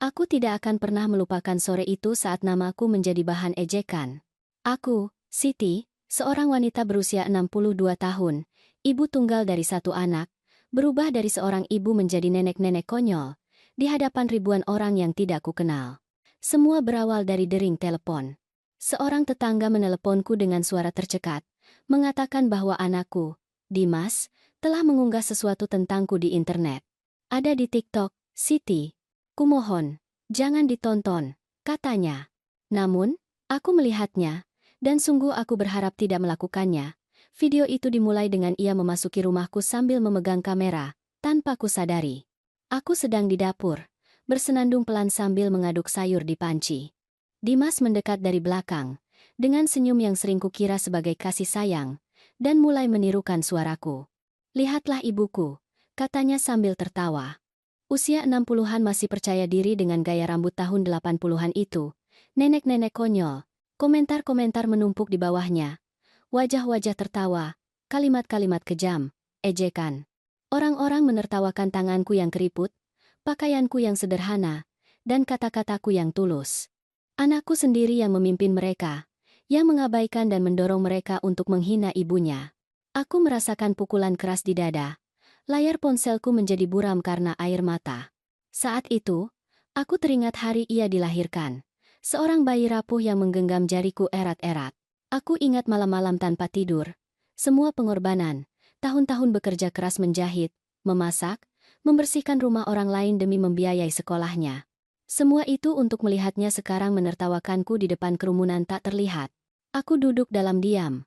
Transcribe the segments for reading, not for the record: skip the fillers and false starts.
Aku tidak akan pernah melupakan sore itu saat namaku menjadi bahan ejekan. Aku, Siti, seorang wanita berusia 62 tahun, ibu tunggal dari satu anak, berubah dari seorang ibu menjadi nenek-nenek konyol, di hadapan ribuan orang yang tidak kukenal. Semua berawal dari dering telepon. Seorang tetangga meneleponku dengan suara tercekat, mengatakan bahwa anakku, Dimas, telah mengunggah sesuatu tentangku di internet. Ada di TikTok, Siti. Kumohon, jangan ditonton, katanya. Namun, aku melihatnya, dan sungguh aku berharap tidak melakukannya. Video itu dimulai dengan ia memasuki rumahku sambil memegang kamera, tanpa kusadari. Aku sedang di dapur, bersenandung pelan sambil mengaduk sayur di panci. Dimas mendekat dari belakang, dengan senyum yang sering kukira sebagai kasih sayang, dan mulai menirukan suaraku. Lihatlah ibuku, katanya sambil tertawa. Usia 60-an masih percaya diri dengan gaya rambut tahun 80-an itu. Nenek-nenek konyol, komentar-komentar menumpuk di bawahnya. Wajah-wajah tertawa, kalimat-kalimat kejam, ejekan. Orang-orang menertawakan tanganku yang keriput, pakaianku yang sederhana, dan kata-kataku yang tulus. Anakku sendiri yang memimpin mereka, yang mengabaikan dan mendorong mereka untuk menghina ibunya. Aku merasakan pukulan keras di dada. Layar ponselku menjadi buram karena air mata. Saat itu, aku teringat hari ia dilahirkan. Seorang bayi rapuh yang menggenggam jariku erat-erat. Aku ingat malam-malam tanpa tidur. Semua pengorbanan, tahun-tahun bekerja keras menjahit, memasak, membersihkan rumah orang lain demi membiayai sekolahnya. Semua itu untuk melihatnya sekarang menertawakanku di depan kerumunan tak terlihat. Aku duduk dalam diam.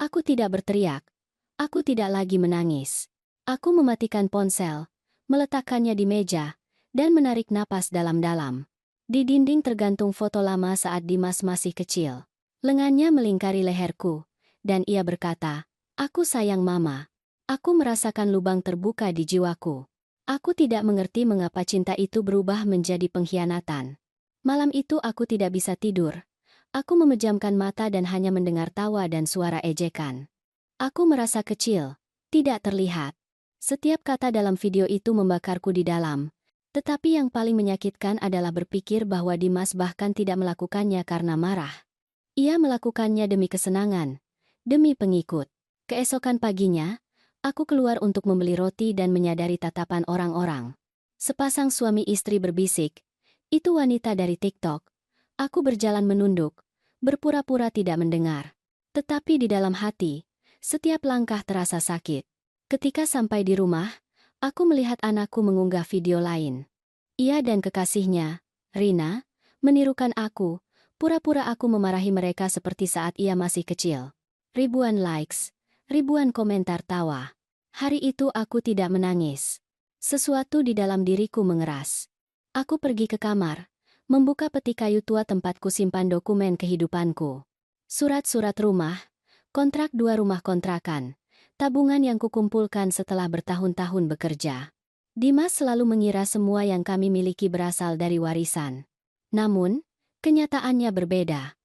Aku tidak berteriak. Aku tidak lagi menangis. Aku mematikan ponsel, meletakkannya di meja, dan menarik napas dalam-dalam. Di dinding tergantung foto lama saat Dimas masih kecil. Lengannya melingkari leherku, dan ia berkata, "Aku sayang Mama." Aku merasakan lubang terbuka di jiwaku. Aku tidak mengerti mengapa cinta itu berubah menjadi pengkhianatan. Malam itu aku tidak bisa tidur. Aku memejamkan mata dan hanya mendengar tawa dan suara ejekan. Aku merasa kecil, tidak terlihat. Setiap kata dalam video itu membakarku di dalam. Tetapi yang paling menyakitkan adalah berpikir bahwa Dimas bahkan tidak melakukannya karena marah. Ia melakukannya demi kesenangan, demi pengikut. Keesokan paginya, aku keluar untuk membeli roti dan menyadari tatapan orang-orang. Sepasang suami istri berbisik, "Itu wanita dari TikTok." Aku berjalan menunduk, berpura-pura tidak mendengar. Tetapi di dalam hati, setiap langkah terasa sakit. Ketika sampai di rumah, aku melihat anakku mengunggah video lain. Ia dan kekasihnya, Rina, menirukan aku, pura-pura aku memarahi mereka seperti saat ia masih kecil. Ribuan likes, ribuan komentar tawa. Hari itu aku tidak menangis. Sesuatu di dalam diriku mengeras. Aku pergi ke kamar, membuka peti kayu tua tempatku simpan dokumen kehidupanku. Surat-surat rumah, kontrak 2 rumah kontrakan. Tabungan yang kukumpulkan setelah bertahun-tahun bekerja. Dimas selalu mengira semua yang kami miliki berasal dari warisan. Namun, kenyataannya berbeda.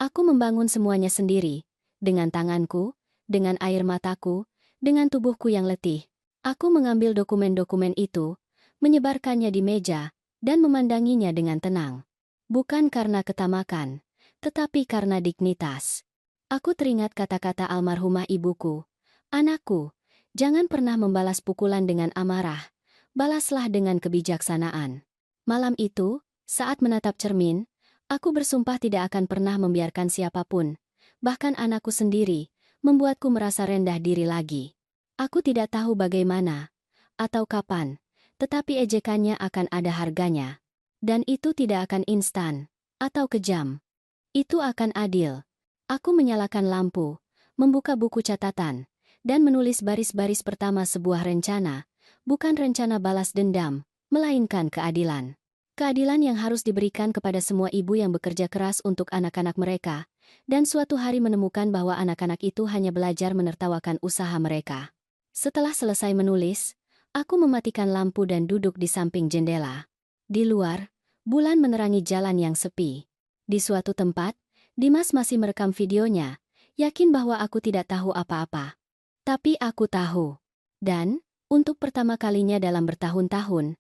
Aku membangun semuanya sendiri, dengan tanganku, dengan air mataku, dengan tubuhku yang letih. Aku mengambil dokumen-dokumen itu, menyebarkannya di meja, dan memandanginya dengan tenang. Bukan karena ketamakan, tetapi karena dignitas. Aku teringat kata-kata almarhumah ibuku. "Anakku, jangan pernah membalas pukulan dengan amarah, balaslah dengan kebijaksanaan." Malam itu, saat menatap cermin, aku bersumpah tidak akan pernah membiarkan siapapun, bahkan anakku sendiri, membuatku merasa rendah diri lagi. Aku tidak tahu bagaimana, atau kapan, tetapi ejekannya akan ada harganya. Dan itu tidak akan instan, atau kejam. Itu akan adil. Aku menyalakan lampu, membuka buku catatan, dan menulis baris-baris pertama sebuah rencana, bukan rencana balas dendam, melainkan keadilan. Keadilan yang harus diberikan kepada semua ibu yang bekerja keras untuk anak-anak mereka, dan suatu hari menemukan bahwa anak-anak itu hanya belajar menertawakan usaha mereka. Setelah selesai menulis, aku mematikan lampu dan duduk di samping jendela. Di luar, bulan menerangi jalan yang sepi. Di suatu tempat, Dimas masih merekam videonya, yakin bahwa aku tidak tahu apa-apa. Tapi aku tahu. Dan, untuk pertama kalinya dalam bertahun-tahun,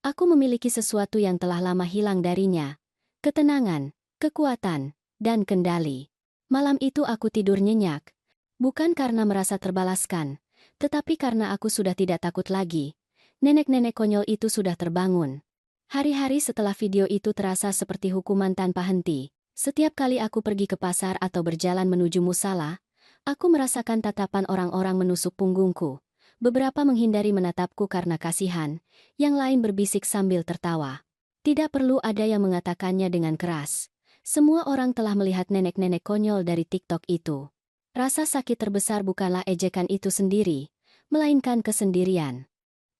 Aku memiliki sesuatu yang telah lama hilang darinya. Ketenangan, kekuatan, dan kendali. Malam itu aku tidur nyenyak. Bukan karena merasa terbalaskan, tetapi karena aku sudah tidak takut lagi. Nenek-nenek konyol itu sudah terbangun. Hari-hari setelah video itu terasa seperti hukuman tanpa henti. Setiap kali aku pergi ke pasar atau berjalan menuju musala, aku merasakan tatapan orang-orang menusuk punggungku. Beberapa menghindari menatapku karena kasihan, yang lain berbisik sambil tertawa. Tidak perlu ada yang mengatakannya dengan keras. Semua orang telah melihat nenek-nenek konyol dari TikTok itu. Rasa sakit terbesar bukanlah ejekan itu sendiri, melainkan kesendirian.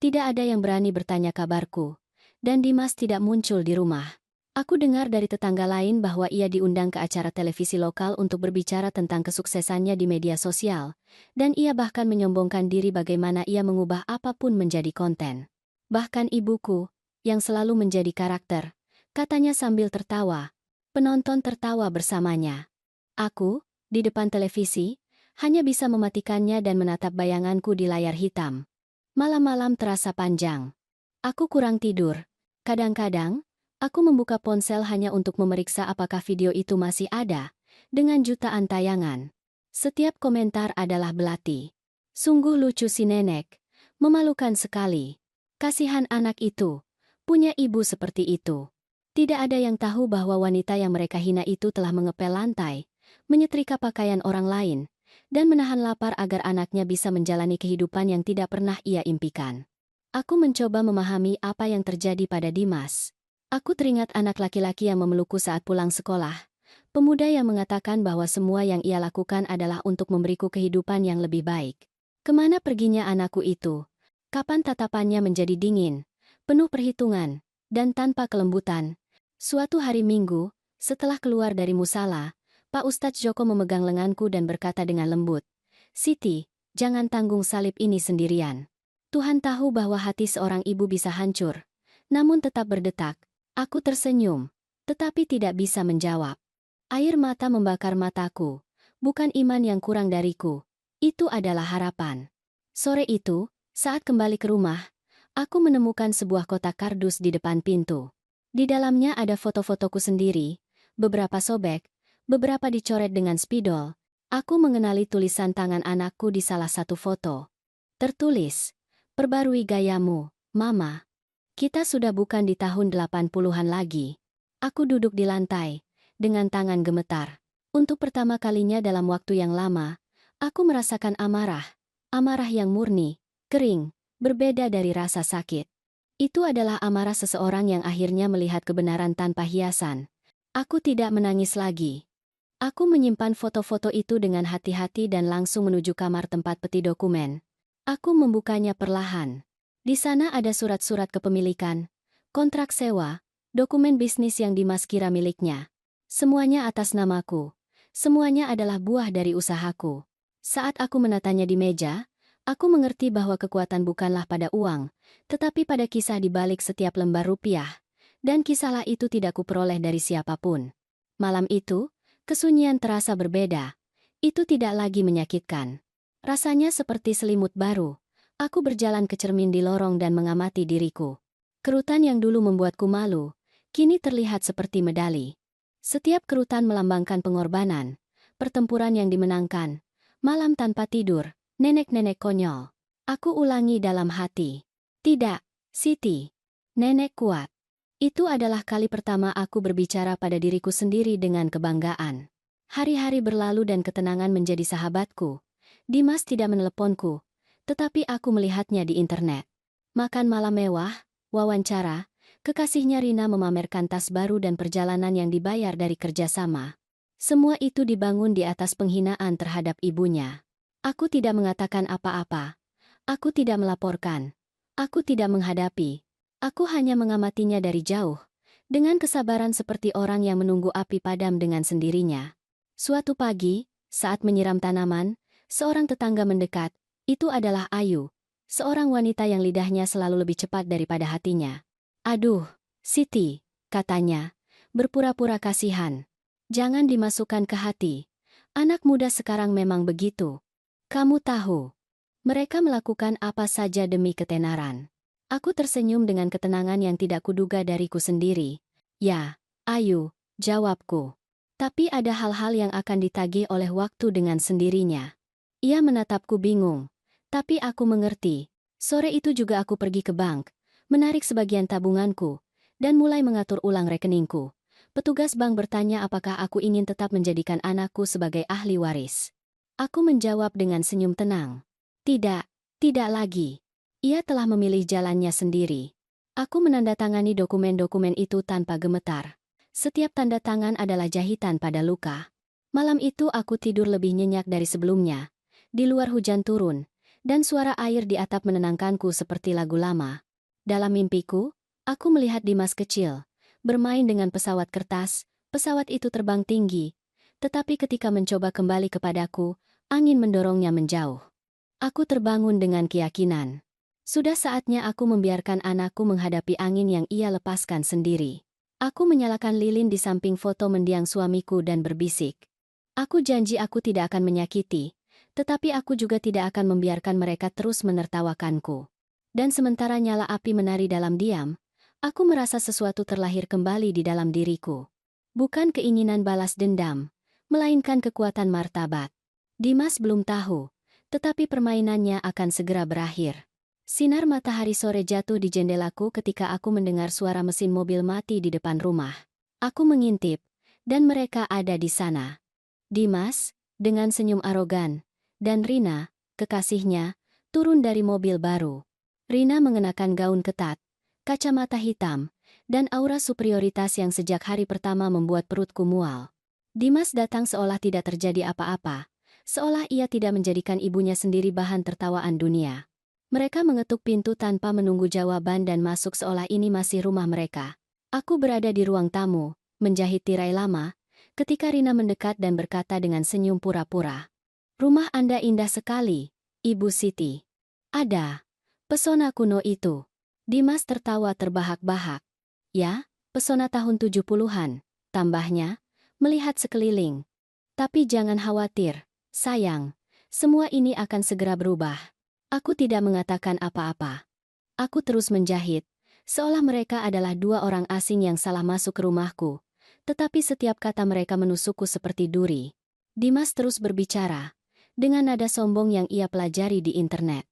Tidak ada yang berani bertanya kabarku, dan Dimas tidak muncul di rumah. Aku dengar dari tetangga lain bahwa ia diundang ke acara televisi lokal untuk berbicara tentang kesuksesannya di media sosial, dan ia bahkan menyombongkan diri bagaimana ia mengubah apapun menjadi konten. Bahkan ibuku, yang selalu menjadi karakter, katanya sambil tertawa. Penonton tertawa bersamanya. Aku, di depan televisi, hanya bisa mematikannya dan menatap bayanganku di layar hitam. Malam-malam terasa panjang. Aku kurang tidur. Kadang-kadang, aku membuka ponsel hanya untuk memeriksa apakah video itu masih ada, dengan jutaan tayangan. Setiap komentar adalah belati. Sungguh lucu si nenek. Memalukan sekali. Kasihan anak itu. Punya ibu seperti itu. Tidak ada yang tahu bahwa wanita yang mereka hina itu telah mengepel lantai, menyetrika pakaian orang lain, dan menahan lapar agar anaknya bisa menjalani kehidupan yang tidak pernah ia impikan. Aku mencoba memahami apa yang terjadi pada Dimas. Aku teringat anak laki-laki yang memelukku saat pulang sekolah. Pemuda yang mengatakan bahwa semua yang ia lakukan adalah untuk memberiku kehidupan yang lebih baik. Kemana perginya anakku itu? Kapan tatapannya menjadi dingin, penuh perhitungan, dan tanpa kelembutan? Suatu hari Minggu, setelah keluar dari musala, Pak Ustadz Joko memegang lenganku dan berkata dengan lembut, "Siti, jangan tanggung salib ini sendirian." Tuhan tahu bahwa hati seorang ibu bisa hancur, namun tetap berdetak. Aku tersenyum, tetapi tidak bisa menjawab. Air mata membakar mataku, bukan iman yang kurang dariku. Itu adalah harapan. Sore itu, saat kembali ke rumah, aku menemukan sebuah kotak kardus di depan pintu. Di dalamnya ada foto-fotoku sendiri, beberapa sobek, beberapa dicoret dengan spidol. Aku mengenali tulisan tangan anakku di salah satu foto. Tertulis, "Perbarui gayamu, Mama." Kita sudah bukan di tahun 80-an lagi. Aku duduk di lantai, dengan tangan gemetar. Untuk pertama kalinya dalam waktu yang lama, aku merasakan amarah. Amarah yang murni, kering, berbeda dari rasa sakit. Itu adalah amarah seseorang yang akhirnya melihat kebenaran tanpa hiasan. Aku tidak menangis lagi. Aku menyimpan foto-foto itu dengan hati-hati dan langsung menuju kamar tempat peti dokumen. Aku membukanya perlahan. Di sana ada surat-surat kepemilikan, kontrak sewa, dokumen bisnis yang Dimas kira miliknya. Semuanya atas namaku. Semuanya adalah buah dari usahaku. Saat aku menatanya di meja, aku mengerti bahwa kekuatan bukanlah pada uang, tetapi pada kisah di balik setiap lembar rupiah. Dan kisahlah itu tidak kuperoleh dari siapapun. Malam itu, kesunyian terasa berbeda. Itu tidak lagi menyakitkan. Rasanya seperti selimut baru. Aku berjalan ke cermin di lorong dan mengamati diriku. Kerutan yang dulu membuatku malu, kini terlihat seperti medali. Setiap kerutan melambangkan pengorbanan, pertempuran yang dimenangkan, malam tanpa tidur, nenek-nenek konyol. Aku ulangi dalam hati. Tidak, Siti. Nenek kuat. Itu adalah kali pertama aku berbicara pada diriku sendiri dengan kebanggaan. Hari-hari berlalu dan ketenangan menjadi sahabatku. Dimas tidak meneleponku, tetapi aku melihatnya di internet. Makan malam mewah, wawancara, kekasihnya Rina memamerkan tas baru dan perjalanan yang dibayar dari kerjasama. Semua itu dibangun di atas penghinaan terhadap ibunya. Aku tidak mengatakan apa-apa. Aku tidak melaporkan. Aku tidak menghadapi. Aku hanya mengamatinya dari jauh, dengan kesabaran seperti orang yang menunggu api padam dengan sendirinya. Suatu pagi, saat menyiram tanaman, seorang tetangga mendekat. Itu adalah Ayu, seorang wanita yang lidahnya selalu lebih cepat daripada hatinya. "Aduh, Siti," katanya, berpura-pura kasihan. "Jangan dimasukkan ke hati. Anak muda sekarang memang begitu. Kamu tahu, mereka melakukan apa saja demi ketenaran. Aku tersenyum dengan ketenangan yang tidak kuduga dariku sendiri. Ya, Ayu, jawabku. Tapi ada hal-hal yang akan ditagih oleh waktu dengan sendirinya. Ia menatapku bingung. Tapi aku mengerti. Sore itu juga aku pergi ke bank, menarik sebagian tabunganku, dan mulai mengatur ulang rekeningku. Petugas bank bertanya apakah aku ingin tetap menjadikan anakku sebagai ahli waris. Aku menjawab dengan senyum tenang. Tidak, tidak lagi. Ia telah memilih jalannya sendiri. Aku menandatangani dokumen-dokumen itu tanpa gemetar. Setiap tanda tangan adalah jahitan pada luka. Malam itu aku tidur lebih nyenyak dari sebelumnya. Di luar hujan turun, dan suara air di atap menenangkanku seperti lagu lama. Dalam mimpiku, aku melihat Dimas kecil, bermain dengan pesawat kertas. Pesawat itu terbang tinggi, tetapi ketika mencoba kembali kepadaku, angin mendorongnya menjauh. Aku terbangun dengan keyakinan. Sudah saatnya aku membiarkan anakku menghadapi angin yang ia lepaskan sendiri. Aku menyalakan lilin di samping foto mendiang suamiku dan berbisik. Aku janji aku tidak akan menyakiti, tetapi aku juga tidak akan membiarkan mereka terus menertawakanku. Dan sementara nyala api menari dalam diam, aku merasa sesuatu terlahir kembali di dalam diriku. Bukan keinginan balas dendam, melainkan kekuatan martabat. Dimas belum tahu, tetapi permainannya akan segera berakhir. Sinar matahari sore jatuh di jendelaku ketika aku mendengar suara mesin mobil mati di depan rumah. Aku mengintip, dan mereka ada di sana. Dimas, dengan senyum arogan, dan Rina, kekasihnya, turun dari mobil baru. Rina mengenakan gaun ketat, kacamata hitam, dan aura superioritas yang sejak hari pertama membuat perutku mual. Dimas datang seolah tidak terjadi apa-apa, seolah ia tidak menjadikan ibunya sendiri bahan tertawaan dunia. Mereka mengetuk pintu tanpa menunggu jawaban dan masuk seolah ini masih rumah mereka. Aku berada di ruang tamu, menjahit tirai lama, ketika Rina mendekat dan berkata dengan senyum pura-pura. "Rumah Anda indah sekali, Ibu Siti." "Ada. Pesona kuno itu." Dimas tertawa terbahak-bahak. "Ya, pesona tahun 70-an, tambahnya, melihat sekeliling. Tapi jangan khawatir, sayang, semua ini akan segera berubah." Aku tidak mengatakan apa-apa. Aku terus menjahit, seolah mereka adalah dua orang asing yang salah masuk ke rumahku, tetapi setiap kata mereka menusukku seperti duri. Dimas terus berbicara, dengan nada sombong yang ia pelajari di internet.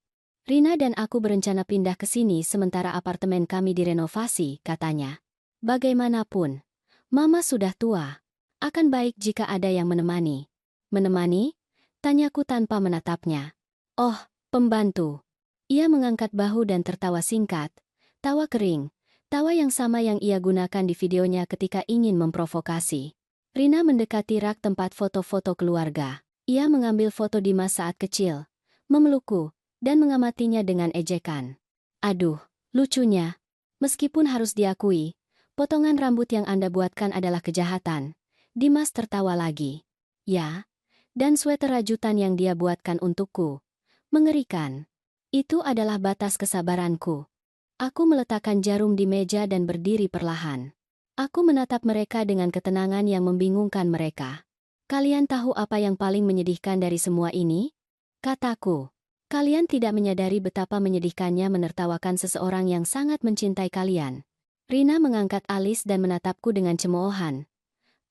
"Rina dan aku berencana pindah ke sini sementara apartemen kami direnovasi," katanya. "Bagaimanapun, Mama sudah tua. Akan baik jika ada yang menemani." "Menemani?" tanyaku tanpa menatapnya. "Oh, pembantu." Ia mengangkat bahu dan tertawa singkat, tawa kering, tawa yang sama yang ia gunakan di videonya ketika ingin memprovokasi. Rina mendekati rak tempat foto-foto keluarga. Ia mengambil foto Dimas saat kecil, memelukku, dan mengamatinya dengan ejekan. "Aduh, lucunya. Meskipun harus diakui, potongan rambut yang Anda buatkan adalah kejahatan." Dimas tertawa lagi. "Ya, dan sweater rajutan yang dia buatkan untukku. Mengerikan. Itu adalah batas kesabaranku." Aku meletakkan jarum di meja dan berdiri perlahan. Aku menatap mereka dengan ketenangan yang membingungkan mereka. "Kalian tahu apa yang paling menyedihkan dari semua ini?" kataku. "Kalian tidak menyadari betapa menyedihkannya menertawakan seseorang yang sangat mencintai kalian." Rina mengangkat alis dan menatapku dengan cemoohan.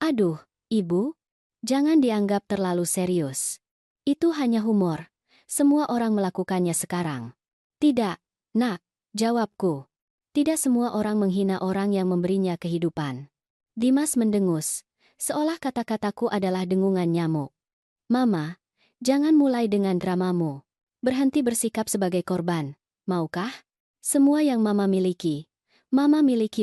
"Aduh, Ibu, jangan dianggap terlalu serius. Itu hanya humor. Semua orang melakukannya sekarang." "Tidak, Nak," jawabku. "Tidak semua orang menghina orang yang memberinya kehidupan." Dimas mendengus, seolah kata-kataku adalah dengungan nyamuk. "Mama, jangan mulai dengan dramamu. Berhenti bersikap sebagai korban, maukah? Semua yang Mama miliki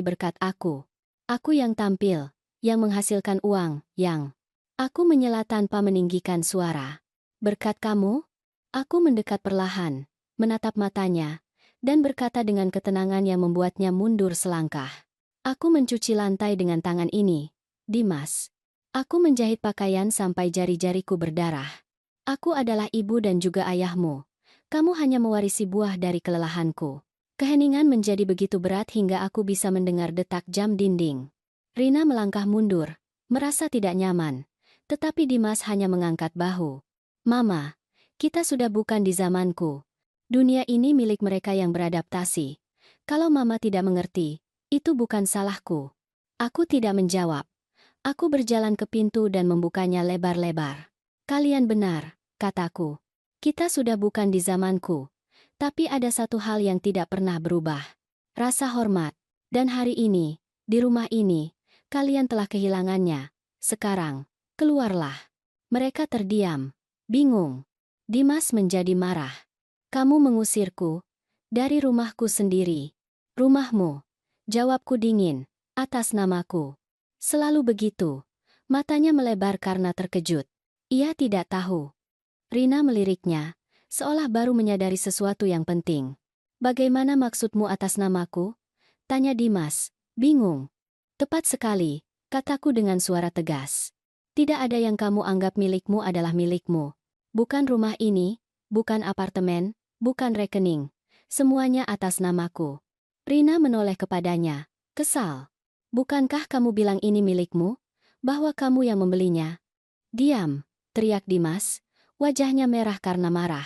berkat aku. Aku yang tampil, yang menghasilkan uang, yang..." Aku menyela tanpa meninggikan suara. "Berkat kamu?" Aku mendekat perlahan, menatap matanya, dan berkata dengan ketenangan yang membuatnya mundur selangkah. "Aku mencuci lantai dengan tangan ini, Dimas. Aku menjahit pakaian sampai jari-jariku berdarah. Aku adalah ibu dan juga ayahmu. Kamu hanya mewarisi buah dari kelelahanku." Keheningan menjadi begitu berat hingga aku bisa mendengar detak jam dinding. Rina melangkah mundur, merasa tidak nyaman, tetapi Dimas hanya mengangkat bahu. "Mama, kita sudah bukan di zamanku. Dunia ini milik mereka yang beradaptasi. Kalau Mama tidak mengerti, itu bukan salahku. Aku tidak menjawab. Aku berjalan ke pintu dan membukanya lebar-lebar. Kalian benar, kataku. Kita sudah bukan di zamanku. Tapi ada satu hal yang tidak pernah berubah. Rasa hormat. Dan hari ini, di rumah ini, kalian telah kehilangannya. Sekarang, keluarlah. Mereka terdiam, bingung. Dimas menjadi marah. Kamu mengusirku dari rumahku sendiri. Rumahmu. Jawabku dingin, atas namaku. Selalu begitu. Matanya melebar karena terkejut. Ia tidak tahu. Rina meliriknya, seolah baru menyadari sesuatu yang penting. Bagaimana maksudmu atas namaku? Tanya Dimas, bingung. Tepat sekali, kataku dengan suara tegas. Tidak ada yang kamu anggap milikmu adalah milikmu. Bukan rumah ini, bukan apartemen, bukan rekening. Semuanya atas namaku. Rina menoleh kepadanya, kesal. Bukankah kamu bilang ini milikmu? Bahwa kamu yang membelinya? Diam, teriak Dimas, wajahnya merah karena marah.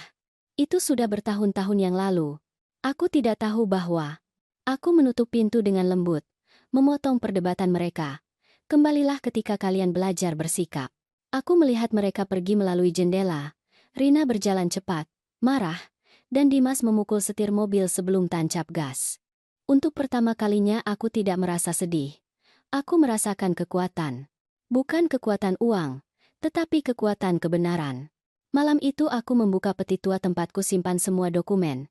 Itu sudah bertahun-tahun yang lalu. Aku tidak tahu bahwa... Aku menutup pintu dengan lembut, memotong perdebatan mereka. Kembalilah ketika kalian belajar bersikap. Aku melihat mereka pergi melalui jendela. Rina berjalan cepat, marah, dan Dimas memukul setir mobil sebelum tancap gas. Untuk pertama kalinya aku tidak merasa sedih. Aku merasakan kekuatan. Bukan kekuatan uang, tetapi kekuatan kebenaran. Malam itu aku membuka peti tua tempatku simpan semua dokumen.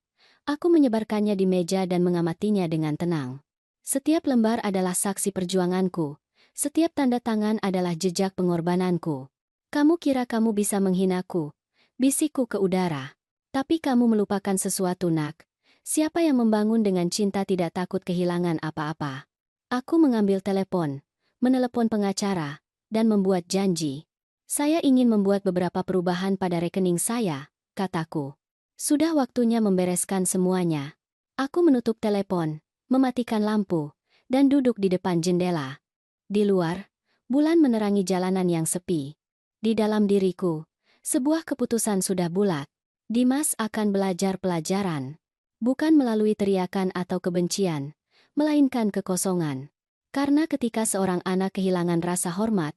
Aku menyebarkannya di meja dan mengamatinya dengan tenang. Setiap lembar adalah saksi perjuanganku. Setiap tanda tangan adalah jejak pengorbananku. Kamu kira kamu bisa menghinaku? Bisikku ke udara. Tapi kamu melupakan sesuatu, nak. Siapa yang membangun dengan cinta tidak takut kehilangan apa-apa. Aku mengambil telepon, menelepon pengacara, dan membuat janji. Saya ingin membuat beberapa perubahan pada rekening saya, kataku. Sudah waktunya membereskan semuanya. Aku menutup telepon, mematikan lampu, dan duduk di depan jendela. Di luar, bulan menerangi jalanan yang sepi. Di dalam diriku, sebuah keputusan sudah bulat. Dimas akan belajar pelajaran. Bukan melalui teriakan atau kebencian, melainkan kekosongan. Karena ketika seorang anak kehilangan rasa hormat,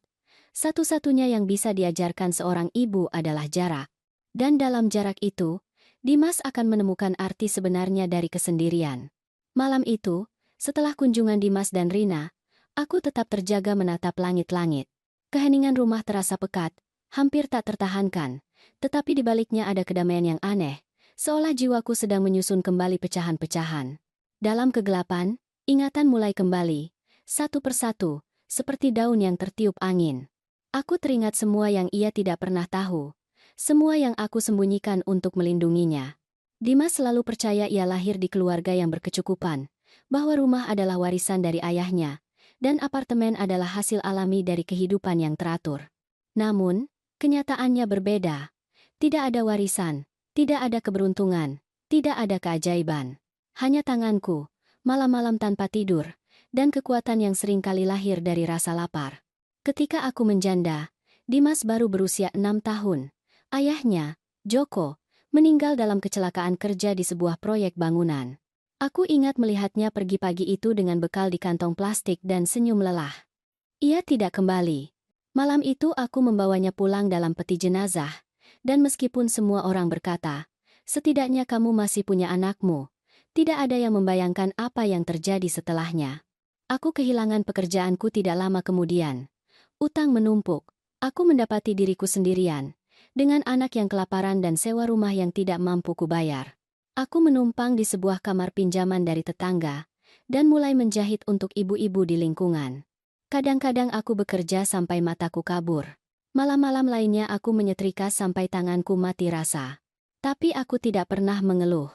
satu-satunya yang bisa diajarkan seorang ibu adalah jarak. Dan dalam jarak itu, Dimas akan menemukan arti sebenarnya dari kesendirian. Malam itu, setelah kunjungan Dimas dan Rina, aku tetap terjaga menatap langit-langit. Keheningan rumah terasa pekat, hampir tak tertahankan, tetapi di baliknya ada kedamaian yang aneh, seolah jiwaku sedang menyusun kembali pecahan-pecahan. Dalam kegelapan, ingatan mulai kembali, satu persatu, seperti daun yang tertiup angin. Aku teringat semua yang ia tidak pernah tahu. Semua yang aku sembunyikan untuk melindunginya. Dimas selalu percaya ia lahir di keluarga yang berkecukupan, bahwa rumah adalah warisan dari ayahnya, dan apartemen adalah hasil alami dari kehidupan yang teratur. Namun, kenyataannya berbeda. Tidak ada warisan, tidak ada keberuntungan, tidak ada keajaiban. Hanya tanganku, malam-malam tanpa tidur, dan kekuatan yang seringkali lahir dari rasa lapar. Ketika aku menjanda, Dimas baru berusia 6 tahun. Ayahnya, Joko, meninggal dalam kecelakaan kerja di sebuah proyek bangunan. Aku ingat melihatnya pergi pagi itu dengan bekal di kantong plastik dan senyum lelah. Ia tidak kembali. Malam itu aku membawanya pulang dalam peti jenazah, dan meskipun semua orang berkata, setidaknya kamu masih punya anakmu, tidak ada yang membayangkan apa yang terjadi setelahnya. Aku kehilangan pekerjaanku tidak lama kemudian. Utang menumpuk, aku mendapati diriku sendirian. Dengan anak yang kelaparan dan sewa rumah yang tidak mampu kubayar. Aku menumpang di sebuah kamar pinjaman dari tetangga, dan mulai menjahit untuk ibu-ibu di lingkungan. Kadang-kadang aku bekerja sampai mataku kabur. Malam-malam lainnya aku menyetrika sampai tanganku mati rasa. Tapi aku tidak pernah mengeluh.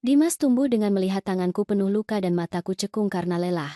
Dimas tumbuh dengan melihat tanganku penuh luka dan mataku cekung karena lelah,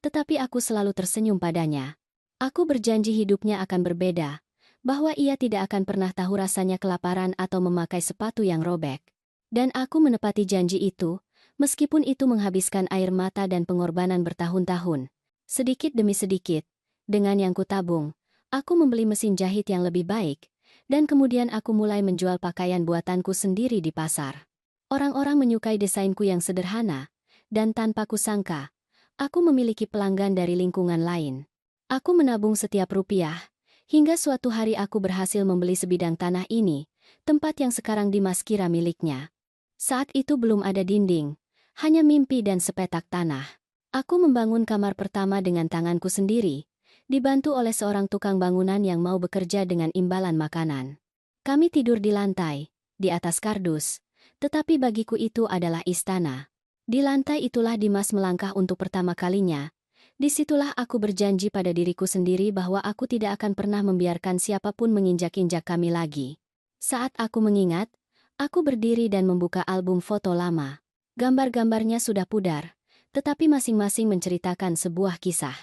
tetapi aku selalu tersenyum padanya. Aku berjanji hidupnya akan berbeda, bahwa ia tidak akan pernah tahu rasanya kelaparan atau memakai sepatu yang robek. Dan aku menepati janji itu, meskipun itu menghabiskan air mata dan pengorbanan bertahun-tahun. Sedikit demi sedikit, dengan yang kutabung, aku membeli mesin jahit yang lebih baik, dan kemudian aku mulai menjual pakaian buatanku sendiri di pasar. Orang-orang menyukai desainku yang sederhana, dan tanpa kusangka, aku memiliki pelanggan dari lingkungan lain. Aku menabung setiap rupiah, hingga suatu hari aku berhasil membeli sebidang tanah ini, tempat yang sekarang Dimas kira miliknya. Saat itu belum ada dinding, hanya mimpi dan sepetak tanah. Aku membangun kamar pertama dengan tanganku sendiri, dibantu oleh seorang tukang bangunan yang mau bekerja dengan imbalan makanan. Kami tidur di lantai, di atas kardus, tetapi bagiku itu adalah istana. Di lantai itulah Dimas melangkah untuk pertama kalinya. Disitulah aku berjanji pada diriku sendiri bahwa aku tidak akan pernah membiarkan siapapun menginjak-injak kami lagi. Saat aku mengingat, aku berdiri dan membuka album foto lama. Gambar-gambarnya sudah pudar, tetapi masing-masing menceritakan sebuah kisah.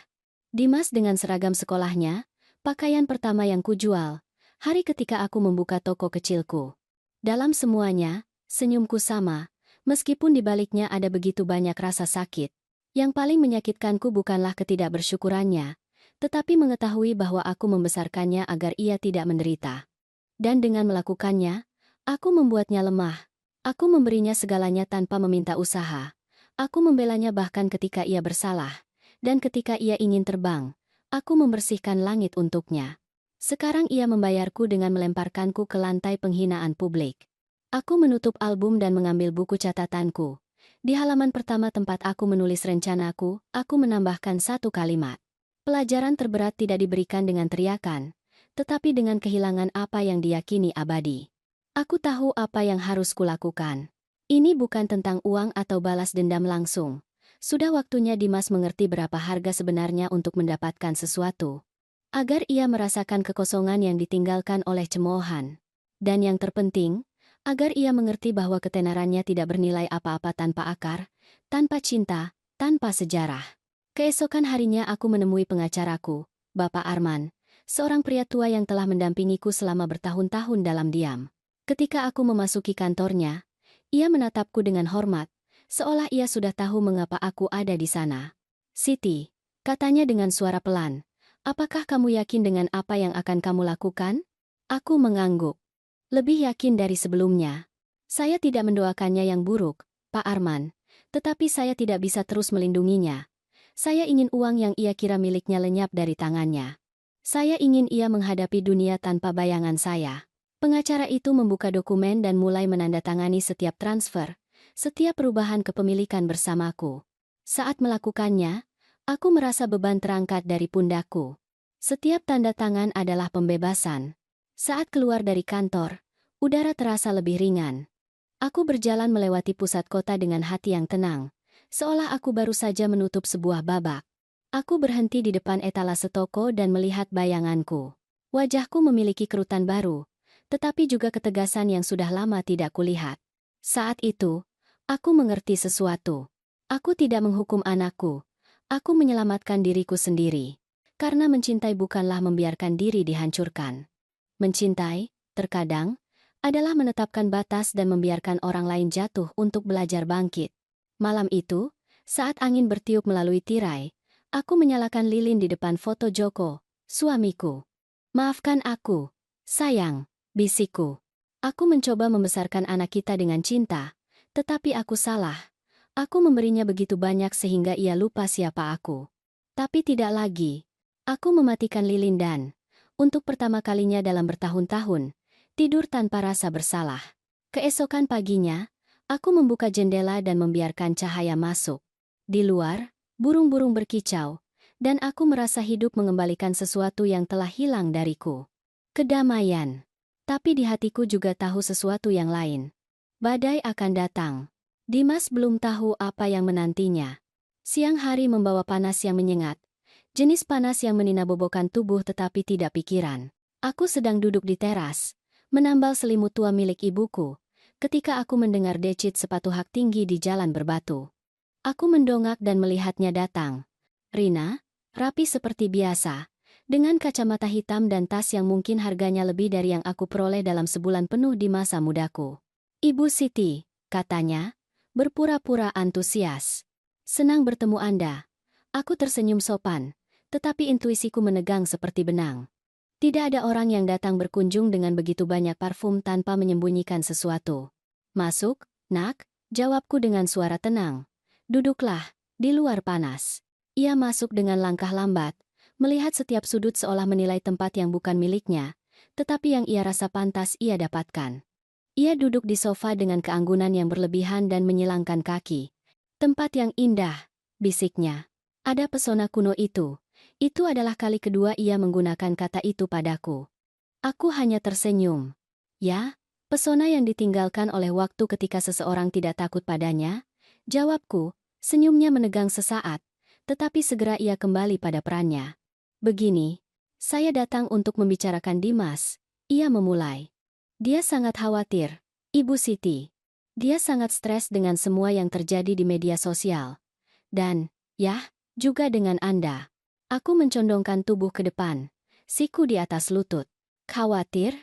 Dimas dengan seragam sekolahnya, pakaian pertama yang kujual, hari ketika aku membuka toko kecilku. Dalam semuanya, senyumku sama, meskipun di baliknya ada begitu banyak rasa sakit. Yang paling menyakitkanku bukanlah ketidakbersyukurannya, tetapi mengetahui bahwa aku membesarkannya agar ia tidak menderita. Dan dengan melakukannya, aku membuatnya lemah. Aku memberinya segalanya tanpa meminta usaha. Aku membelanya bahkan ketika ia bersalah. Dan ketika ia ingin terbang, aku membersihkan langit untuknya. Sekarang ia membayarku dengan melemparkanku ke lantai penghinaan publik. Aku menutup album dan mengambil buku catatanku. Di halaman pertama tempat aku menulis rencanaku, aku menambahkan satu kalimat. Pelajaran terberat tidak diberikan dengan teriakan, tetapi dengan kehilangan apa yang diyakini abadi. Aku tahu apa yang harus kulakukan. Ini bukan tentang uang atau balas dendam langsung. Sudah waktunya Dimas mengerti berapa harga sebenarnya untuk mendapatkan sesuatu. Agar ia merasakan kekosongan yang ditinggalkan oleh cemoohan. Dan yang terpenting, agar ia mengerti bahwa ketenarannya tidak bernilai apa-apa tanpa akar, tanpa cinta, tanpa sejarah. Keesokan harinya aku menemui pengacaraku, Bapak Arman, seorang pria tua yang telah mendampingiku selama bertahun-tahun dalam diam. Ketika aku memasuki kantornya, ia menatapku dengan hormat, seolah ia sudah tahu mengapa aku ada di sana. Siti, katanya dengan suara pelan, apakah kamu yakin dengan apa yang akan kamu lakukan? Aku mengangguk. Lebih yakin dari sebelumnya. Saya tidak mendoakannya yang buruk, Pak Arman, tetapi saya tidak bisa terus melindunginya. Saya ingin uang yang ia kira miliknya lenyap dari tangannya. Saya ingin ia menghadapi dunia tanpa bayangan saya. Pengacara itu membuka dokumen dan mulai menandatangani setiap transfer, setiap perubahan kepemilikan bersamaku. Saat melakukannya, aku merasa beban terangkat dari pundakku. Setiap tanda tangan adalah pembebasan. Saat keluar dari kantor, udara terasa lebih ringan. Aku berjalan melewati pusat kota dengan hati yang tenang, seolah aku baru saja menutup sebuah babak. Aku berhenti di depan etalase toko dan melihat bayanganku. Wajahku memiliki kerutan baru, tetapi juga ketegasan yang sudah lama tidak kulihat. Saat itu, aku mengerti sesuatu. Aku tidak menghukum anakku. Aku menyelamatkan diriku sendiri. Karena mencintai bukanlah membiarkan diri dihancurkan. Mencintai, terkadang, adalah menetapkan batas dan membiarkan orang lain jatuh untuk belajar bangkit. Malam itu, saat angin bertiup melalui tirai, aku menyalakan lilin di depan foto Joko, suamiku. Maafkan aku, sayang, bisikku. Aku mencoba membesarkan anak kita dengan cinta, tetapi aku salah. Aku memberinya begitu banyak sehingga ia lupa siapa aku. Tapi tidak lagi. Aku mematikan lilin dan, untuk pertama kalinya dalam bertahun-tahun, tidur tanpa rasa bersalah. Keesokan paginya, aku membuka jendela dan membiarkan cahaya masuk. Di luar, burung-burung berkicau, dan aku merasa hidup mengembalikan sesuatu yang telah hilang dariku. Kedamaian. Tapi di hatiku juga tahu sesuatu yang lain. Badai akan datang. Dimas belum tahu apa yang menantinya. Siang hari membawa panas yang menyengat. Jenis panas yang meninabobokan tubuh tetapi tidak pikiran. Aku sedang duduk di teras, menambal selimut tua milik ibuku, ketika aku mendengar decit sepatu hak tinggi di jalan berbatu. Aku mendongak dan melihatnya datang. Rina, rapi seperti biasa, dengan kacamata hitam dan tas yang mungkin harganya lebih dari yang aku peroleh dalam sebulan penuh di masa mudaku. Ibu Siti, katanya, berpura-pura antusias. Senang bertemu Anda. Aku tersenyum sopan, tetapi intuisiku menegang seperti benang. Tidak ada orang yang datang berkunjung dengan begitu banyak parfum tanpa menyembunyikan sesuatu. Masuk, nak, jawabku dengan suara tenang. Duduklah, di luar panas. Ia masuk dengan langkah lambat, melihat setiap sudut seolah menilai tempat yang bukan miliknya, tetapi yang ia rasa pantas ia dapatkan. Ia duduk di sofa dengan keanggunan yang berlebihan dan menyilangkan kaki. Tempat yang indah, bisiknya. Ada pesona kuno itu. Itu adalah kali kedua ia menggunakan kata itu padaku. Aku hanya tersenyum. Ya, pesona yang ditinggalkan oleh waktu ketika seseorang tidak takut padanya? Jawabku, senyumnya menegang sesaat, tetapi segera ia kembali pada perannya. Begini, saya datang untuk membicarakan Dimas. Ia memulai. Dia sangat khawatir, Ibu Siti. Dia sangat stres dengan semua yang terjadi di media sosial. Dan, ya, juga dengan Anda. Aku mencondongkan tubuh ke depan, siku di atas lutut. Khawatir?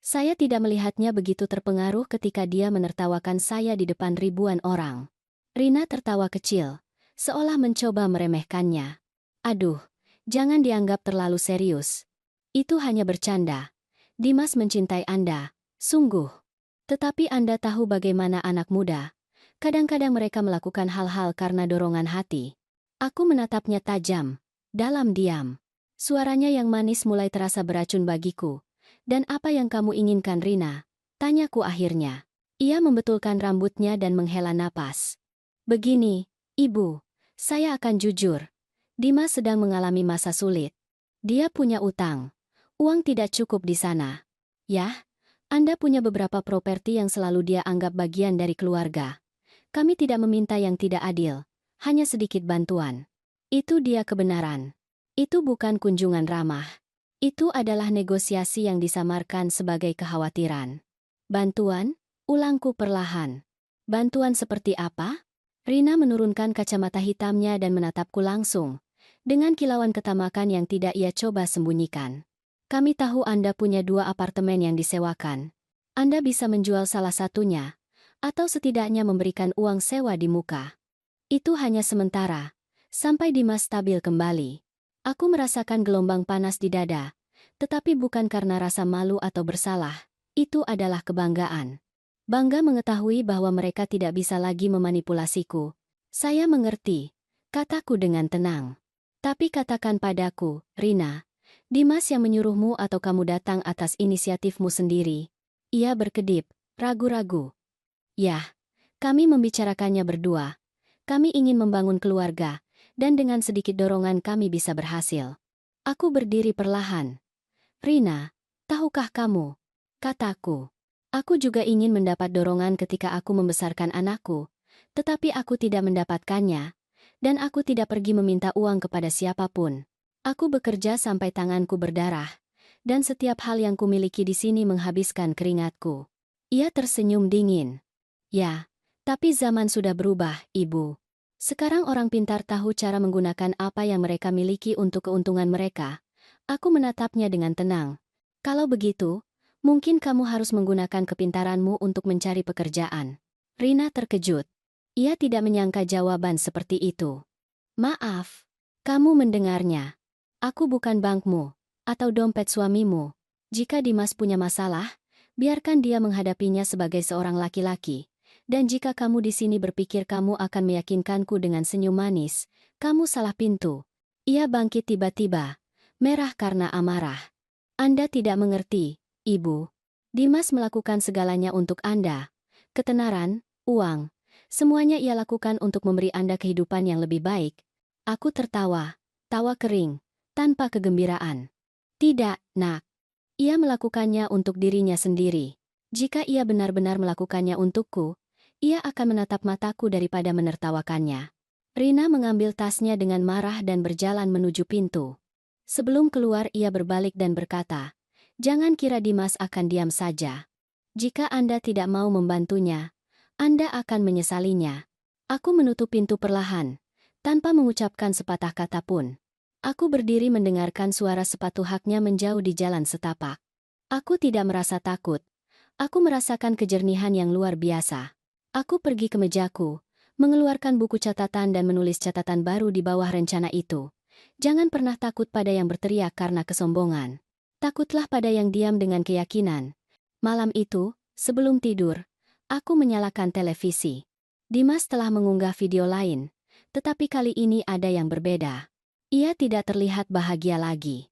Saya tidak melihatnya begitu terpengaruh ketika dia menertawakan saya di depan ribuan orang. Rina tertawa kecil, seolah mencoba meremehkannya. Aduh, jangan dianggap terlalu serius. Itu hanya bercanda. Dimas mencintai Anda, sungguh. Tetapi Anda tahu bagaimana anak muda. Kadang-kadang mereka melakukan hal-hal karena dorongan hati. Aku menatapnya tajam, dalam diam. Suaranya yang manis mulai terasa beracun bagiku. Dan apa yang kamu inginkan, Rina? Tanyaku akhirnya. Ia membetulkan rambutnya dan menghela napas. Begini, Ibu, saya akan jujur. Dimas sedang mengalami masa sulit. Dia punya utang. Uang tidak cukup di sana. Ya, Anda punya beberapa properti yang selalu dia anggap bagian dari keluarga. Kami tidak meminta yang tidak adil, hanya sedikit bantuan. Itu dia kebenaran. Itu bukan kunjungan ramah. Itu adalah negosiasi yang disamarkan sebagai kekhawatiran. Bantuan? Ulangku perlahan. Bantuan seperti apa? Rina menurunkan kacamata hitamnya dan menatapku langsung, dengan kilauan ketamakan yang tidak ia coba sembunyikan. Kami tahu Anda punya 2 apartemen yang disewakan. Anda bisa menjual salah satunya, atau setidaknya memberikan uang sewa di muka. Itu hanya sementara, sampai Dimas stabil kembali. Aku merasakan gelombang panas di dada, tetapi bukan karena rasa malu atau bersalah. Itu adalah kebanggaan. Bangga mengetahui bahwa mereka tidak bisa lagi memanipulasiku. Saya mengerti, kataku dengan tenang. Tapi katakan padaku, Rina, Dimas yang menyuruhmu atau kamu datang atas inisiatifmu sendiri? Ia berkedip, ragu-ragu. Ya, kami membicarakannya berdua. Kami ingin membangun keluarga, dan dengan sedikit dorongan kami bisa berhasil. Aku berdiri perlahan. Rina, tahukah kamu? Kataku. Aku juga ingin mendapat dorongan ketika aku membesarkan anakku, tetapi aku tidak mendapatkannya, dan aku tidak pergi meminta uang kepada siapapun. Aku bekerja sampai tanganku berdarah, dan setiap hal yang kumiliki di sini menghabiskan keringatku. Ia tersenyum dingin. Ya, tapi zaman sudah berubah, Ibu. Sekarang orang pintar tahu cara menggunakan apa yang mereka miliki untuk keuntungan mereka. Aku menatapnya dengan tenang. Kalau begitu, mungkin kamu harus menggunakan kepintaranmu untuk mencari pekerjaan. Rina terkejut. Ia tidak menyangka jawaban seperti itu. Maaf, kamu mendengarnya. Aku bukan bankmu, atau dompet suamimu. Jika Dimas punya masalah, biarkan dia menghadapinya sebagai seorang laki-laki. Dan jika kamu di sini berpikir kamu akan meyakinkanku dengan senyum manis, kamu salah pintu. Ia bangkit tiba-tiba, merah karena amarah. Anda tidak mengerti, Ibu. Dimas melakukan segalanya untuk Anda. Ketenaran, uang, semuanya ia lakukan untuk memberi Anda kehidupan yang lebih baik. Aku tertawa, tawa kering, tanpa kegembiraan. Tidak, Nak. Ia melakukannya untuk dirinya sendiri. Jika ia benar-benar melakukannya untukku, ia akan menatap mataku daripada menertawakannya. Rina mengambil tasnya dengan marah dan berjalan menuju pintu. Sebelum keluar ia berbalik dan berkata, "Jangan kira Dimas akan diam saja. Jika Anda tidak mau membantunya, Anda akan menyesalinya." Aku menutup pintu perlahan, tanpa mengucapkan sepatah kata pun. Aku berdiri mendengarkan suara sepatu haknya menjauh di jalan setapak. Aku tidak merasa takut. Aku merasakan kejernihan yang luar biasa. Aku pergi ke mejaku, mengeluarkan buku catatan dan menulis catatan baru di bawah rencana itu. Jangan pernah takut pada yang berteriak karena kesombongan. Takutlah pada yang diam dengan keyakinan. Malam itu, sebelum tidur, aku menyalakan televisi. Dimas telah mengunggah video lain, tetapi kali ini ada yang berbeda. Ia tidak terlihat bahagia lagi.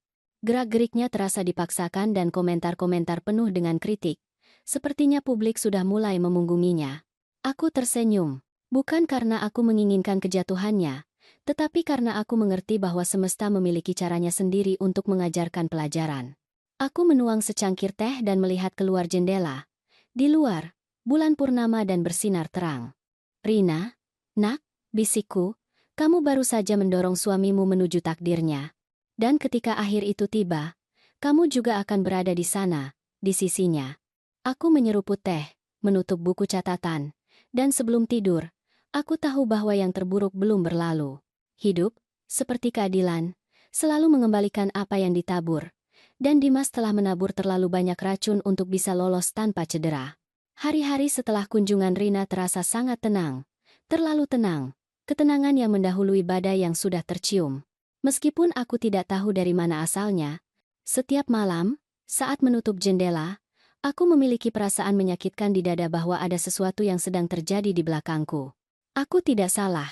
Gerak-geriknya terasa dipaksakan dan komentar-komentar penuh dengan kritik. Sepertinya publik sudah mulai memunggunginya. Aku tersenyum, bukan karena aku menginginkan kejatuhannya, tetapi karena aku mengerti bahwa semesta memiliki caranya sendiri untuk mengajarkan pelajaran. Aku menuang secangkir teh dan melihat keluar jendela. Di luar, bulan purnama dan bersinar terang. Rina, nak, bisikku, kamu baru saja mendorong suamimu menuju takdirnya. Dan ketika akhir itu tiba, kamu juga akan berada di sana, di sisinya. Aku menyeruput teh, menutup buku catatan, dan sebelum tidur, aku tahu bahwa yang terburuk belum berlalu. Hidup, seperti keadilan, selalu mengembalikan apa yang ditabur. Dan Dimas telah menabur terlalu banyak racun untuk bisa lolos tanpa cedera. Hari-hari setelah kunjungan Rina terasa sangat tenang. Terlalu tenang. Ketenangan yang mendahului badai yang sudah tercium. Meskipun aku tidak tahu dari mana asalnya, setiap malam, saat menutup jendela, aku memiliki perasaan menyakitkan di dada bahwa ada sesuatu yang sedang terjadi di belakangku. Aku tidak salah.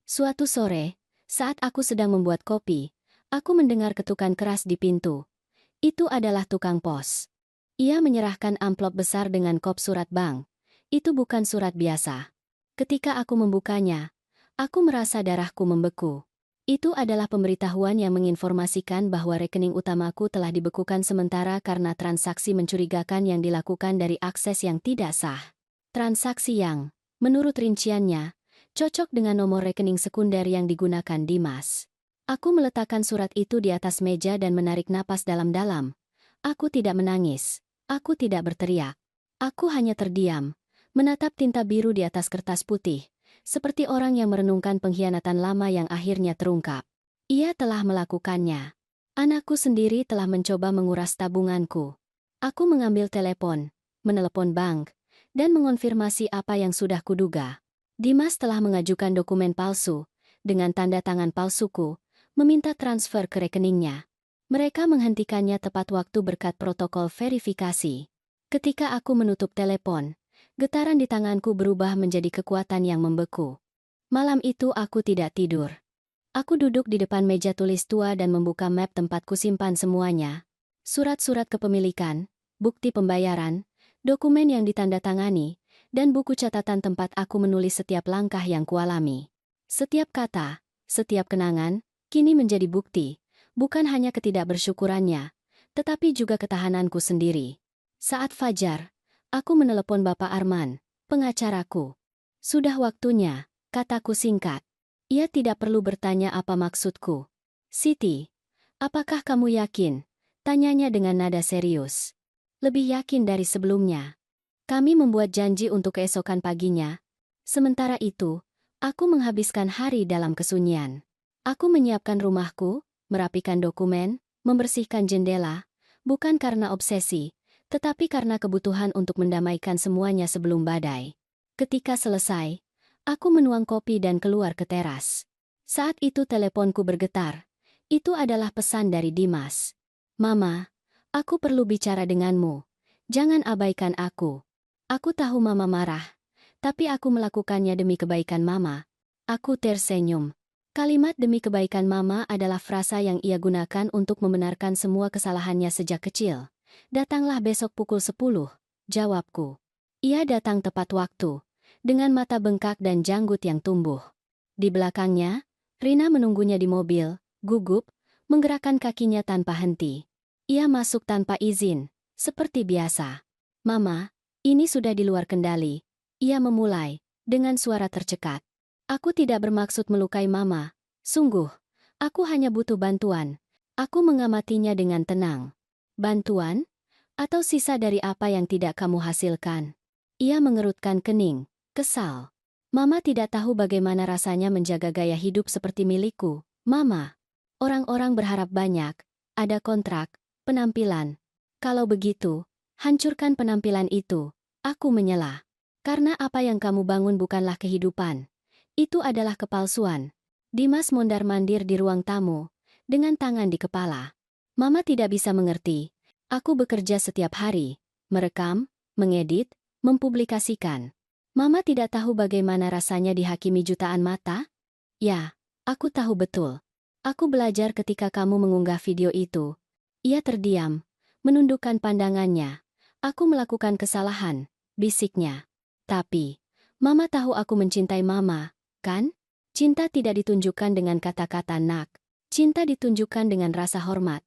Suatu sore, saat aku sedang membuat kopi, aku mendengar ketukan keras di pintu. Itu adalah tukang pos. Ia menyerahkan amplop besar dengan kop surat bank. Itu bukan surat biasa. Ketika aku membukanya, aku merasa darahku membeku. Itu adalah pemberitahuan yang menginformasikan bahwa rekening utamaku telah dibekukan sementara karena transaksi mencurigakan yang dilakukan dari akses yang tidak sah. Transaksi yang, menurut rinciannya, cocok dengan nomor rekening sekunder yang digunakan Dimas. Aku meletakkan surat itu di atas meja dan menarik napas dalam-dalam. Aku tidak menangis. Aku tidak berteriak. Aku hanya terdiam, menatap tinta biru di atas kertas putih. Seperti orang yang merenungkan pengkhianatan lama yang akhirnya terungkap. Ia telah melakukannya. Anakku sendiri telah mencoba menguras tabunganku. Aku mengambil telepon, menelepon bank, dan mengonfirmasi apa yang sudah kuduga. Dimas telah mengajukan dokumen palsu, dengan tanda tangan palsuku, meminta transfer ke rekeningnya. Mereka menghentikannya tepat waktu berkat protokol verifikasi. Ketika aku menutup telepon, getaran di tanganku berubah menjadi kekuatan yang membeku. Malam itu aku tidak tidur. Aku duduk di depan meja tulis tua dan membuka map tempatku simpan semuanya. Surat-surat kepemilikan, bukti pembayaran, dokumen yang ditandatangani, dan buku catatan tempat aku menulis setiap langkah yang kualami. Setiap kata, setiap kenangan, kini menjadi bukti, bukan hanya ketidakbersyukurannya, tetapi juga ketahananku sendiri. Saat fajar, aku menelepon Bapak Arman, pengacaraku. Sudah waktunya, kataku singkat. Ia tidak perlu bertanya apa maksudku. Siti, apakah kamu yakin? Tanyanya dengan nada serius. Lebih yakin dari sebelumnya. Kami membuat janji untuk keesokan paginya. Sementara itu, aku menghabiskan hari dalam kesunyian. Aku menyiapkan rumahku, merapikan dokumen, membersihkan jendela, bukan karena obsesi, tetapi karena kebutuhan untuk mendamaikan semuanya sebelum badai. Ketika selesai, aku menuang kopi dan keluar ke teras. Saat itu teleponku bergetar. Itu adalah pesan dari Dimas. Mama, aku perlu bicara denganmu. Jangan abaikan aku. Aku tahu Mama marah, tapi aku melakukannya demi kebaikan Mama. Aku tersenyum. Kalimat demi kebaikan Mama adalah frasa yang ia gunakan untuk membenarkan semua kesalahannya sejak kecil. Datanglah besok pukul 10, jawabku. Ia datang tepat waktu, dengan mata bengkak dan janggut yang tumbuh. Di belakangnya, Rina menunggunya di mobil, gugup, menggerakkan kakinya tanpa henti. Ia masuk tanpa izin, seperti biasa. Mama, ini sudah di luar kendali. Ia memulai, dengan suara tercekat. Aku tidak bermaksud melukai Mama. Sungguh, aku hanya butuh bantuan. Aku mengamatinya dengan tenang. Bantuan? Atau sisa dari apa yang tidak kamu hasilkan? Ia mengerutkan kening, kesal. Mama tidak tahu bagaimana rasanya menjaga gaya hidup seperti milikku. Mama, orang-orang berharap banyak, ada kontrak, penampilan. Kalau begitu, hancurkan penampilan itu. Aku menyela. Karena apa yang kamu bangun bukanlah kehidupan. Itu adalah kepalsuan. Dimas mondar-mandir di ruang tamu, dengan tangan di kepala. Mama tidak bisa mengerti. Aku bekerja setiap hari, merekam, mengedit, mempublikasikan. Mama tidak tahu bagaimana rasanya dihakimi jutaan mata? Ya, aku tahu betul. Aku belajar ketika kamu mengunggah video itu. Ia terdiam, menundukkan pandangannya. Aku melakukan kesalahan, bisiknya. Tapi, Mama tahu aku mencintai Mama, kan? Cinta tidak ditunjukkan dengan kata-kata nak. Cinta ditunjukkan dengan rasa hormat.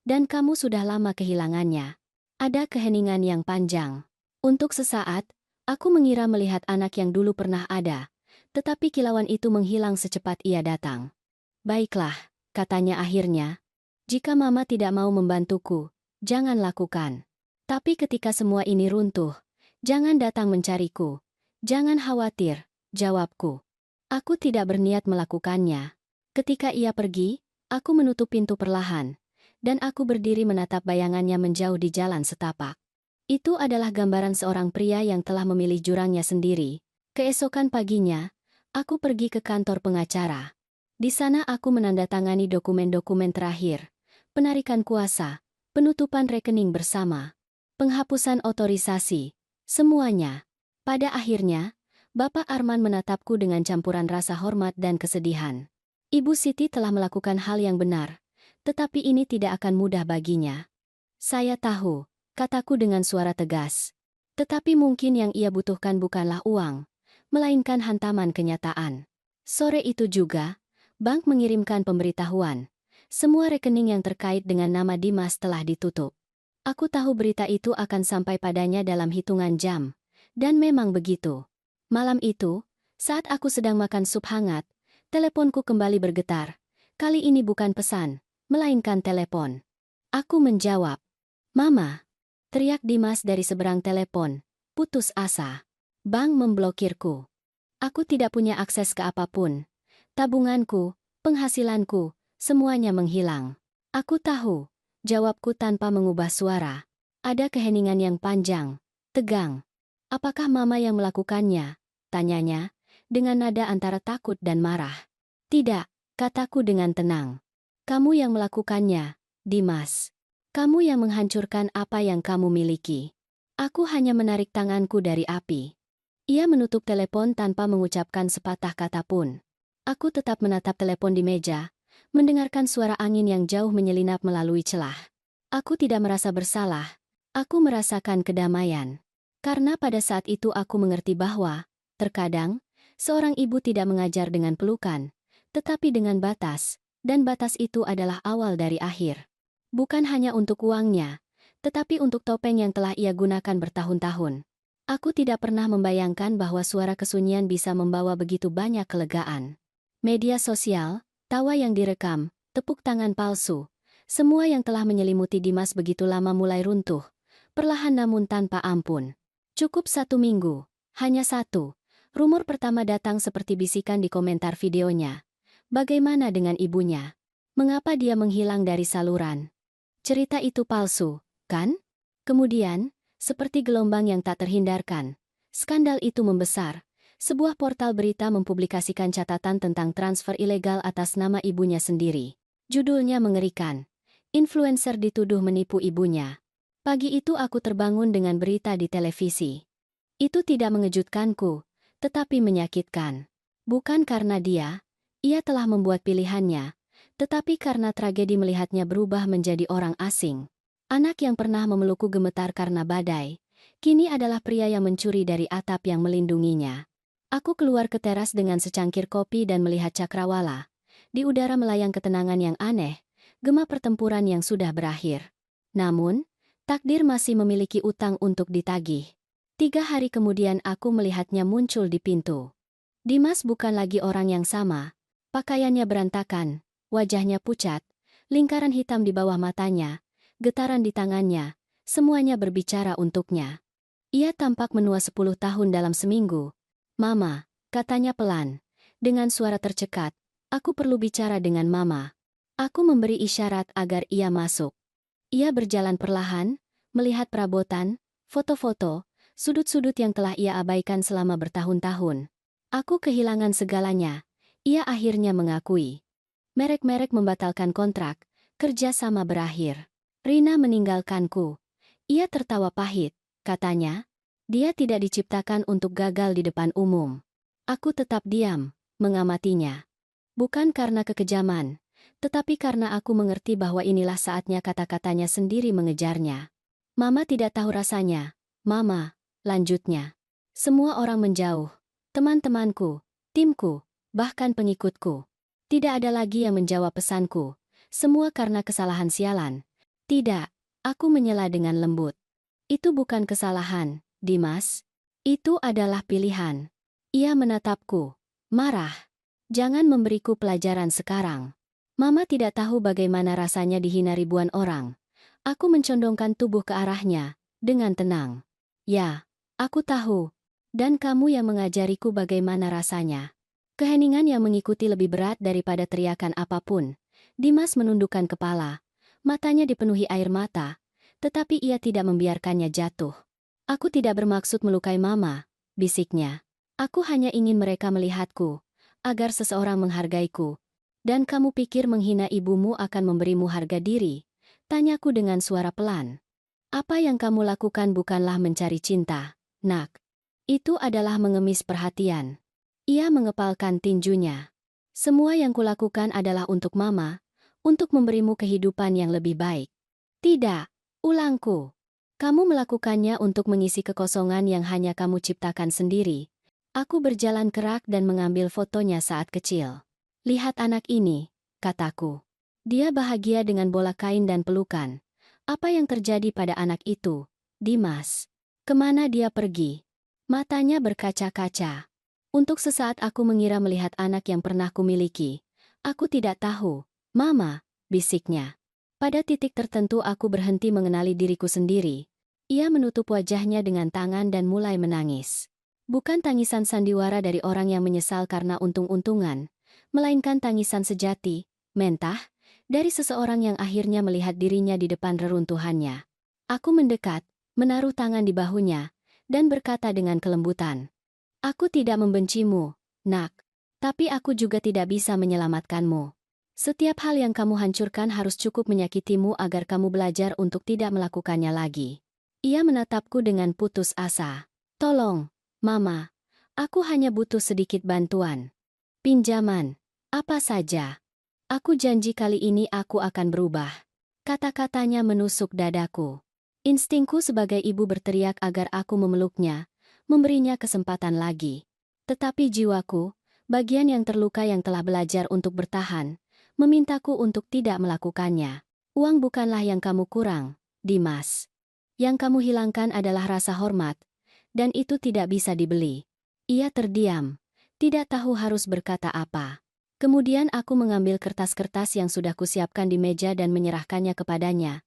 Dan kamu sudah lama kehilangannya. Ada keheningan yang panjang. Untuk sesaat, aku mengira melihat anak yang dulu pernah ada. Tetapi kilauan itu menghilang secepat ia datang. Baiklah, katanya akhirnya. Jika Mama tidak mau membantuku, jangan lakukan. Tapi ketika semua ini runtuh, jangan datang mencariku. Jangan khawatir, jawabku. Aku tidak berniat melakukannya. Ketika ia pergi, aku menutup pintu perlahan, dan aku berdiri menatap bayangannya menjauh di jalan setapak. Itu adalah gambaran seorang pria yang telah memilih jurangnya sendiri. Keesokan paginya, aku pergi ke kantor pengacara. Di sana aku menandatangani dokumen-dokumen terakhir, penarikan kuasa, penutupan rekening bersama, penghapusan otorisasi, semuanya. Pada akhirnya, Bapak Arman menatapku dengan campuran rasa hormat dan kesedihan. Ibu Siti telah melakukan hal yang benar, tetapi ini tidak akan mudah baginya. Saya tahu, kataku dengan suara tegas. Tetapi mungkin yang ia butuhkan bukanlah uang, melainkan hantaman kenyataan. Sore itu juga, bank mengirimkan pemberitahuan. Semua rekening yang terkait dengan nama Dimas telah ditutup. Aku tahu berita itu akan sampai padanya dalam hitungan jam. Dan memang begitu. Malam itu, saat aku sedang makan sup hangat, teleponku kembali bergetar. Kali ini bukan pesan, melainkan telepon. Aku menjawab. Mama, teriak Dimas dari seberang telepon. Putus asa. Bank memblokirku. Aku tidak punya akses ke apapun. Tabunganku, penghasilanku, semuanya menghilang. Aku tahu, jawabku tanpa mengubah suara. Ada keheningan yang panjang, tegang. Apakah Mama yang melakukannya? Tanyanya, dengan nada antara takut dan marah. Tidak, kataku dengan tenang. Kamu yang melakukannya, Dimas. Kamu yang menghancurkan apa yang kamu miliki. Aku hanya menarik tanganku dari api. Ia menutup telepon tanpa mengucapkan sepatah kata pun. Aku tetap menatap telepon di meja, mendengarkan suara angin yang jauh menyelinap melalui celah. Aku tidak merasa bersalah. Aku merasakan kedamaian. Karena pada saat itu aku mengerti bahwa, terkadang, seorang ibu tidak mengajar dengan pelukan, tetapi dengan batas, dan batas itu adalah awal dari akhir. Bukan hanya untuk uangnya, tetapi untuk topeng yang telah ia gunakan bertahun-tahun. Aku tidak pernah membayangkan bahwa suara kesunyian bisa membawa begitu banyak kelegaan. Media sosial, tawa yang direkam, tepuk tangan palsu, semua yang telah menyelimuti Dimas begitu lama mulai runtuh, perlahan namun tanpa ampun. Cukup 1 minggu, hanya 1. Rumor pertama datang seperti bisikan di komentar videonya. Bagaimana dengan ibunya? Mengapa dia menghilang dari saluran? Cerita itu palsu, kan? Kemudian, seperti gelombang yang tak terhindarkan, skandal itu membesar. Sebuah portal berita mempublikasikan catatan tentang transfer ilegal atas nama ibunya sendiri. Judulnya mengerikan. Influencer dituduh menipu ibunya. Pagi itu aku terbangun dengan berita di televisi. Itu tidak mengejutkanku, tetapi menyakitkan. Bukan karena ia telah membuat pilihannya, tetapi karena tragedi melihatnya berubah menjadi orang asing. Anak yang pernah memelukku gemetar karena badai, kini adalah pria yang mencuri dari atap yang melindunginya. Aku keluar ke teras dengan secangkir kopi dan melihat cakrawala. Di udara melayang ketenangan yang aneh, gema pertempuran yang sudah berakhir. Namun, takdir masih memiliki utang untuk ditagih. 3 hari kemudian aku melihatnya muncul di pintu. Dimas bukan lagi orang yang sama. Pakaiannya berantakan, wajahnya pucat, lingkaran hitam di bawah matanya, getaran di tangannya, semuanya berbicara untuknya. Ia tampak menua 10 tahun dalam seminggu. Mama, katanya pelan. Dengan suara tercekat, aku perlu bicara dengan Mama. Aku memberi isyarat agar ia masuk. Ia berjalan perlahan, melihat perabotan, foto-foto, sudut-sudut yang telah ia abaikan selama bertahun-tahun. Aku kehilangan segalanya. Ia akhirnya mengakui. Merek-merek membatalkan kontrak, kerja sama berakhir. Rina meninggalkanku. Ia tertawa pahit, katanya. Dia tidak diciptakan untuk gagal di depan umum. Aku tetap diam, mengamatinya. Bukan karena kekejaman, tetapi karena aku mengerti bahwa inilah saatnya kata-katanya sendiri mengejarnya. Mama tidak tahu rasanya. Mama, lanjutnya. Semua orang menjauh. Teman-temanku, timku, bahkan pengikutku. Tidak ada lagi yang menjawab pesanku. Semua karena kesalahan sialan. Tidak, aku menyela dengan lembut. Itu bukan kesalahan, Dimas. Itu adalah pilihan. Ia menatapku. Marah. Jangan memberiku pelajaran sekarang. Mama tidak tahu bagaimana rasanya dihina ribuan orang. Aku mencondongkan tubuh ke arahnya, dengan tenang. Ya, aku tahu. Dan kamu yang mengajariku bagaimana rasanya. Keheningan yang mengikuti lebih berat daripada teriakan apapun. Dimas menundukkan kepala. Matanya dipenuhi air mata, tetapi ia tidak membiarkannya jatuh. Aku tidak bermaksud melukai Mama, bisiknya. Aku hanya ingin mereka melihatku, agar seseorang menghargaiku. Dan kamu pikir menghina ibumu akan memberimu harga diri? Tanyaku dengan suara pelan. Apa yang kamu lakukan bukanlah mencari cinta, nak. Itu adalah mengemis perhatian. Ia mengepalkan tinjunya. Semua yang kulakukan adalah untuk Mama, untuk memberimu kehidupan yang lebih baik. Tidak, ulangku. Kamu melakukannya untuk mengisi kekosongan yang hanya kamu ciptakan sendiri. Aku berjalan kerak dan mengambil fotonya saat kecil. Lihat anak ini, kataku. Dia bahagia dengan bola kain dan pelukan. Apa yang terjadi pada anak itu, Dimas? Kemana dia pergi? Matanya berkaca-kaca. Untuk sesaat aku mengira melihat anak yang pernah kumiliki. Aku tidak tahu, Mama, bisiknya. Pada titik tertentu aku berhenti mengenali diriku sendiri. Ia menutup wajahnya dengan tangan dan mulai menangis. Bukan tangisan sandiwara dari orang yang menyesal karena untung-untungan, melainkan tangisan sejati, mentah, dari seseorang yang akhirnya melihat dirinya di depan reruntuhannya. Aku mendekat, menaruh tangan di bahunya, dan berkata dengan kelembutan, "Aku tidak membencimu, nak. Tapi aku juga tidak bisa menyelamatkanmu. Setiap hal yang kamu hancurkan harus cukup menyakitimu agar kamu belajar untuk tidak melakukannya lagi." Ia menatapku dengan putus asa. "Tolong, Mama. Aku hanya butuh sedikit bantuan. Pinjaman. Apa saja. Aku janji kali ini aku akan berubah." Kata-katanya menusuk dadaku. Instingku sebagai ibu berteriak agar aku memeluknya, memberinya kesempatan lagi. Tetapi jiwaku, bagian yang terluka yang telah belajar untuk bertahan, memintaku untuk tidak melakukannya. "Uang bukanlah yang kamu kurang, Dimas. Yang kamu hilangkan adalah rasa hormat, dan itu tidak bisa dibeli." Ia terdiam, tidak tahu harus berkata apa. Kemudian aku mengambil kertas-kertas yang sudah kusiapkan di meja dan menyerahkannya kepadanya.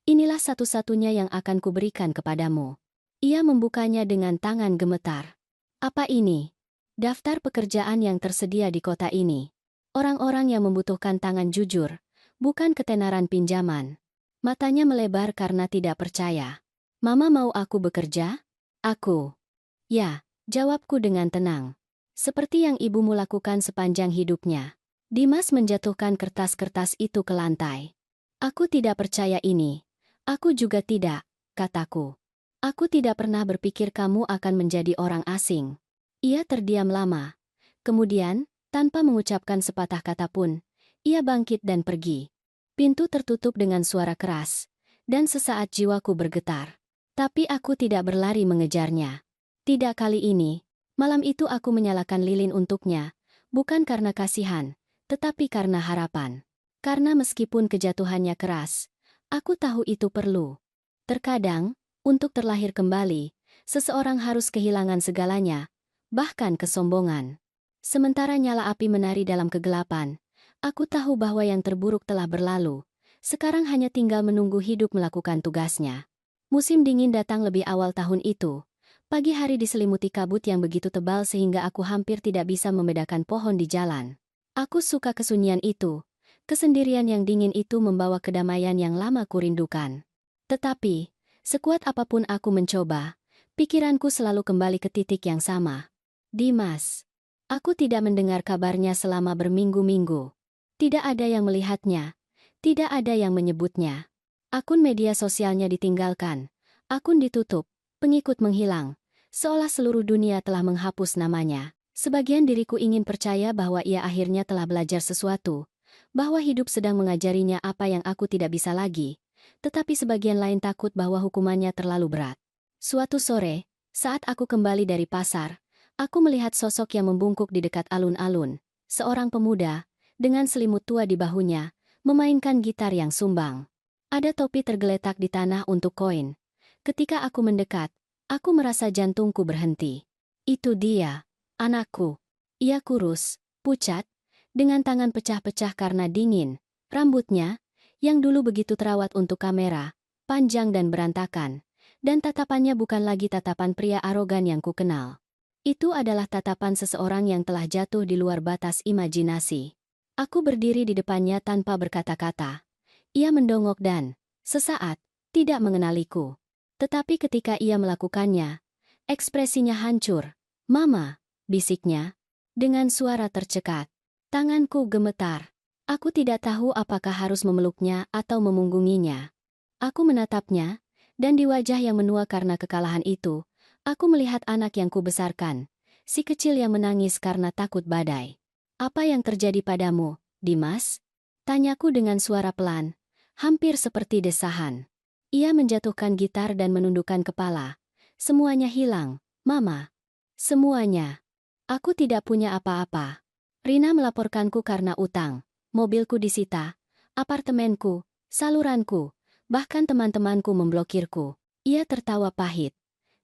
"Inilah satu-satunya yang akan kuberikan kepadamu." Ia membukanya dengan tangan gemetar. "Apa ini?" "Daftar pekerjaan yang tersedia di kota ini. Orang-orang yang membutuhkan tangan jujur, bukan ketenaran pinjaman." Matanya melebar karena tidak percaya. "Mama mau aku bekerja?" "Aku." "Ya," jawabku dengan tenang. "Seperti yang ibumu lakukan sepanjang hidupnya." Dimas menjatuhkan kertas-kertas itu ke lantai. "Aku tidak percaya ini." "Aku juga tidak," kataku. "Aku tidak pernah berpikir kamu akan menjadi orang asing." Ia terdiam lama. Kemudian, tanpa mengucapkan sepatah kata pun, ia bangkit dan pergi. Pintu tertutup dengan suara keras, dan sesaat jiwaku bergetar. Tapi aku tidak berlari mengejarnya. Tidak kali ini. Malam itu aku menyalakan lilin untuknya, bukan karena kasihan, tetapi karena harapan. Karena meskipun kejatuhannya keras, aku tahu itu perlu. Terkadang, untuk terlahir kembali, seseorang harus kehilangan segalanya, bahkan kesombongan. Sementara nyala api menari dalam kegelapan, aku tahu bahwa yang terburuk telah berlalu. Sekarang hanya tinggal menunggu hidup melakukan tugasnya. Musim dingin datang lebih awal tahun itu. Pagi hari diselimuti kabut yang begitu tebal sehingga aku hampir tidak bisa membedakan pohon di jalan. Aku suka kesunyian itu. Kesendirian yang dingin itu membawa kedamaian yang lama kurindukan. Tetapi, sekuat apapun aku mencoba, pikiranku selalu kembali ke titik yang sama. Dimas. Aku tidak mendengar kabarnya selama berminggu-minggu. Tidak ada yang melihatnya. Tidak ada yang menyebutnya. Akun media sosialnya ditinggalkan. Akun ditutup. Pengikut menghilang. Seolah seluruh dunia telah menghapus namanya. Sebagian diriku ingin percaya bahwa ia akhirnya telah belajar sesuatu, bahwa hidup sedang mengajarinya apa yang aku tidak bisa lagi, tetapi sebagian lain takut bahwa hukumannya terlalu berat. Suatu sore, saat aku kembali dari pasar, aku melihat sosok yang membungkuk di dekat alun-alun, seorang pemuda, dengan selimut tua di bahunya, memainkan gitar yang sumbang. Ada topi tergeletak di tanah untuk koin. Ketika aku mendekat, aku merasa jantungku berhenti. Itu dia. Anakku. Ia kurus, pucat, dengan tangan pecah-pecah karena dingin. Rambutnya, yang dulu begitu terawat untuk kamera, panjang dan berantakan. Dan tatapannya bukan lagi tatapan pria arogan yang kukenal. Itu adalah tatapan seseorang yang telah jatuh di luar batas imajinasi. Aku berdiri di depannya tanpa berkata-kata. Ia mendongok dan, sesaat, tidak mengenaliku. Tetapi ketika ia melakukannya, ekspresinya hancur. "Mama," bisiknya, dengan suara tercekat. Tanganku gemetar. Aku tidak tahu apakah harus memeluknya atau memunggunginya. Aku menatapnya, dan di wajah yang menua karena kekalahan itu, aku melihat anak yang kubesarkan, si kecil yang menangis karena takut badai. "Apa yang terjadi padamu, Dimas?" Tanyaku dengan suara pelan, hampir seperti desahan. Ia menjatuhkan gitar dan menundukkan kepala. "Semuanya hilang, Mama. Semuanya. Aku tidak punya apa-apa. Rina melaporkanku karena utang. Mobilku disita, apartemenku, saluranku, bahkan teman-temanku memblokirku." Ia tertawa pahit.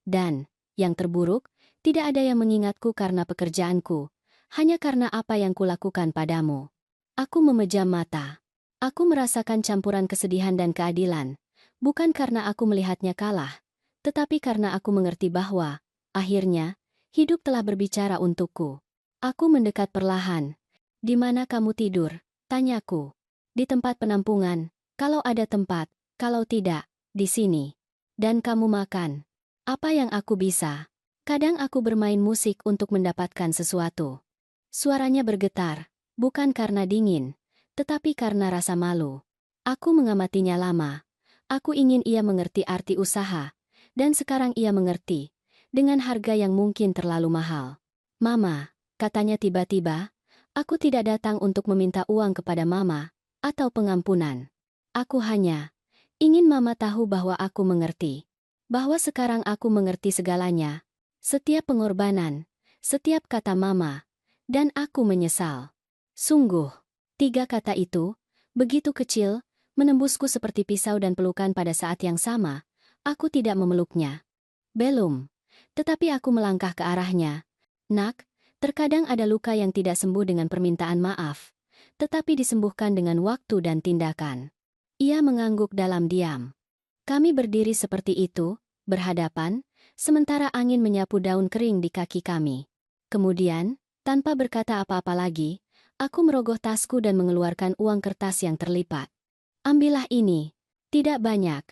"Dan, yang terburuk, tidak ada yang mengingatku karena pekerjaanku, hanya karena apa yang kulakukan padamu." Aku memejam mata. Aku merasakan campuran kesedihan dan keadilan, bukan karena aku melihatnya kalah, tetapi karena aku mengerti bahwa, akhirnya, hidup telah berbicara untukku. Aku mendekat perlahan. "Di mana kamu tidur?" tanyaku. "Di tempat penampungan, kalau ada tempat, kalau tidak, di sini." "Dan kamu makan?" "Apa yang aku bisa. Kadang aku bermain musik untuk mendapatkan sesuatu." Suaranya bergetar, bukan karena dingin, tetapi karena rasa malu. Aku mengamatinya lama. Aku ingin ia mengerti arti usaha, dan sekarang ia mengerti, dengan harga yang mungkin terlalu mahal. "Mama," katanya tiba-tiba, "aku tidak datang untuk meminta uang kepada Mama, atau pengampunan. Aku hanya ingin Mama tahu bahwa aku mengerti. Bahwa sekarang aku mengerti segalanya. Setiap pengorbanan, setiap kata Mama, dan aku menyesal." Sungguh, 3 kata itu, begitu kecil, menembusku seperti pisau dan pelukan pada saat yang sama. Aku tidak memeluknya. Belum. Tetapi aku melangkah ke arahnya. "Nak, terkadang ada luka yang tidak sembuh dengan permintaan maaf, tetapi disembuhkan dengan waktu dan tindakan." Ia mengangguk dalam diam. Kami berdiri seperti itu, berhadapan, sementara angin menyapu daun kering di kaki kami. Kemudian, tanpa berkata apa-apa lagi, aku merogoh tasku dan mengeluarkan uang kertas yang terlipat. "Ambillah ini. Tidak banyak,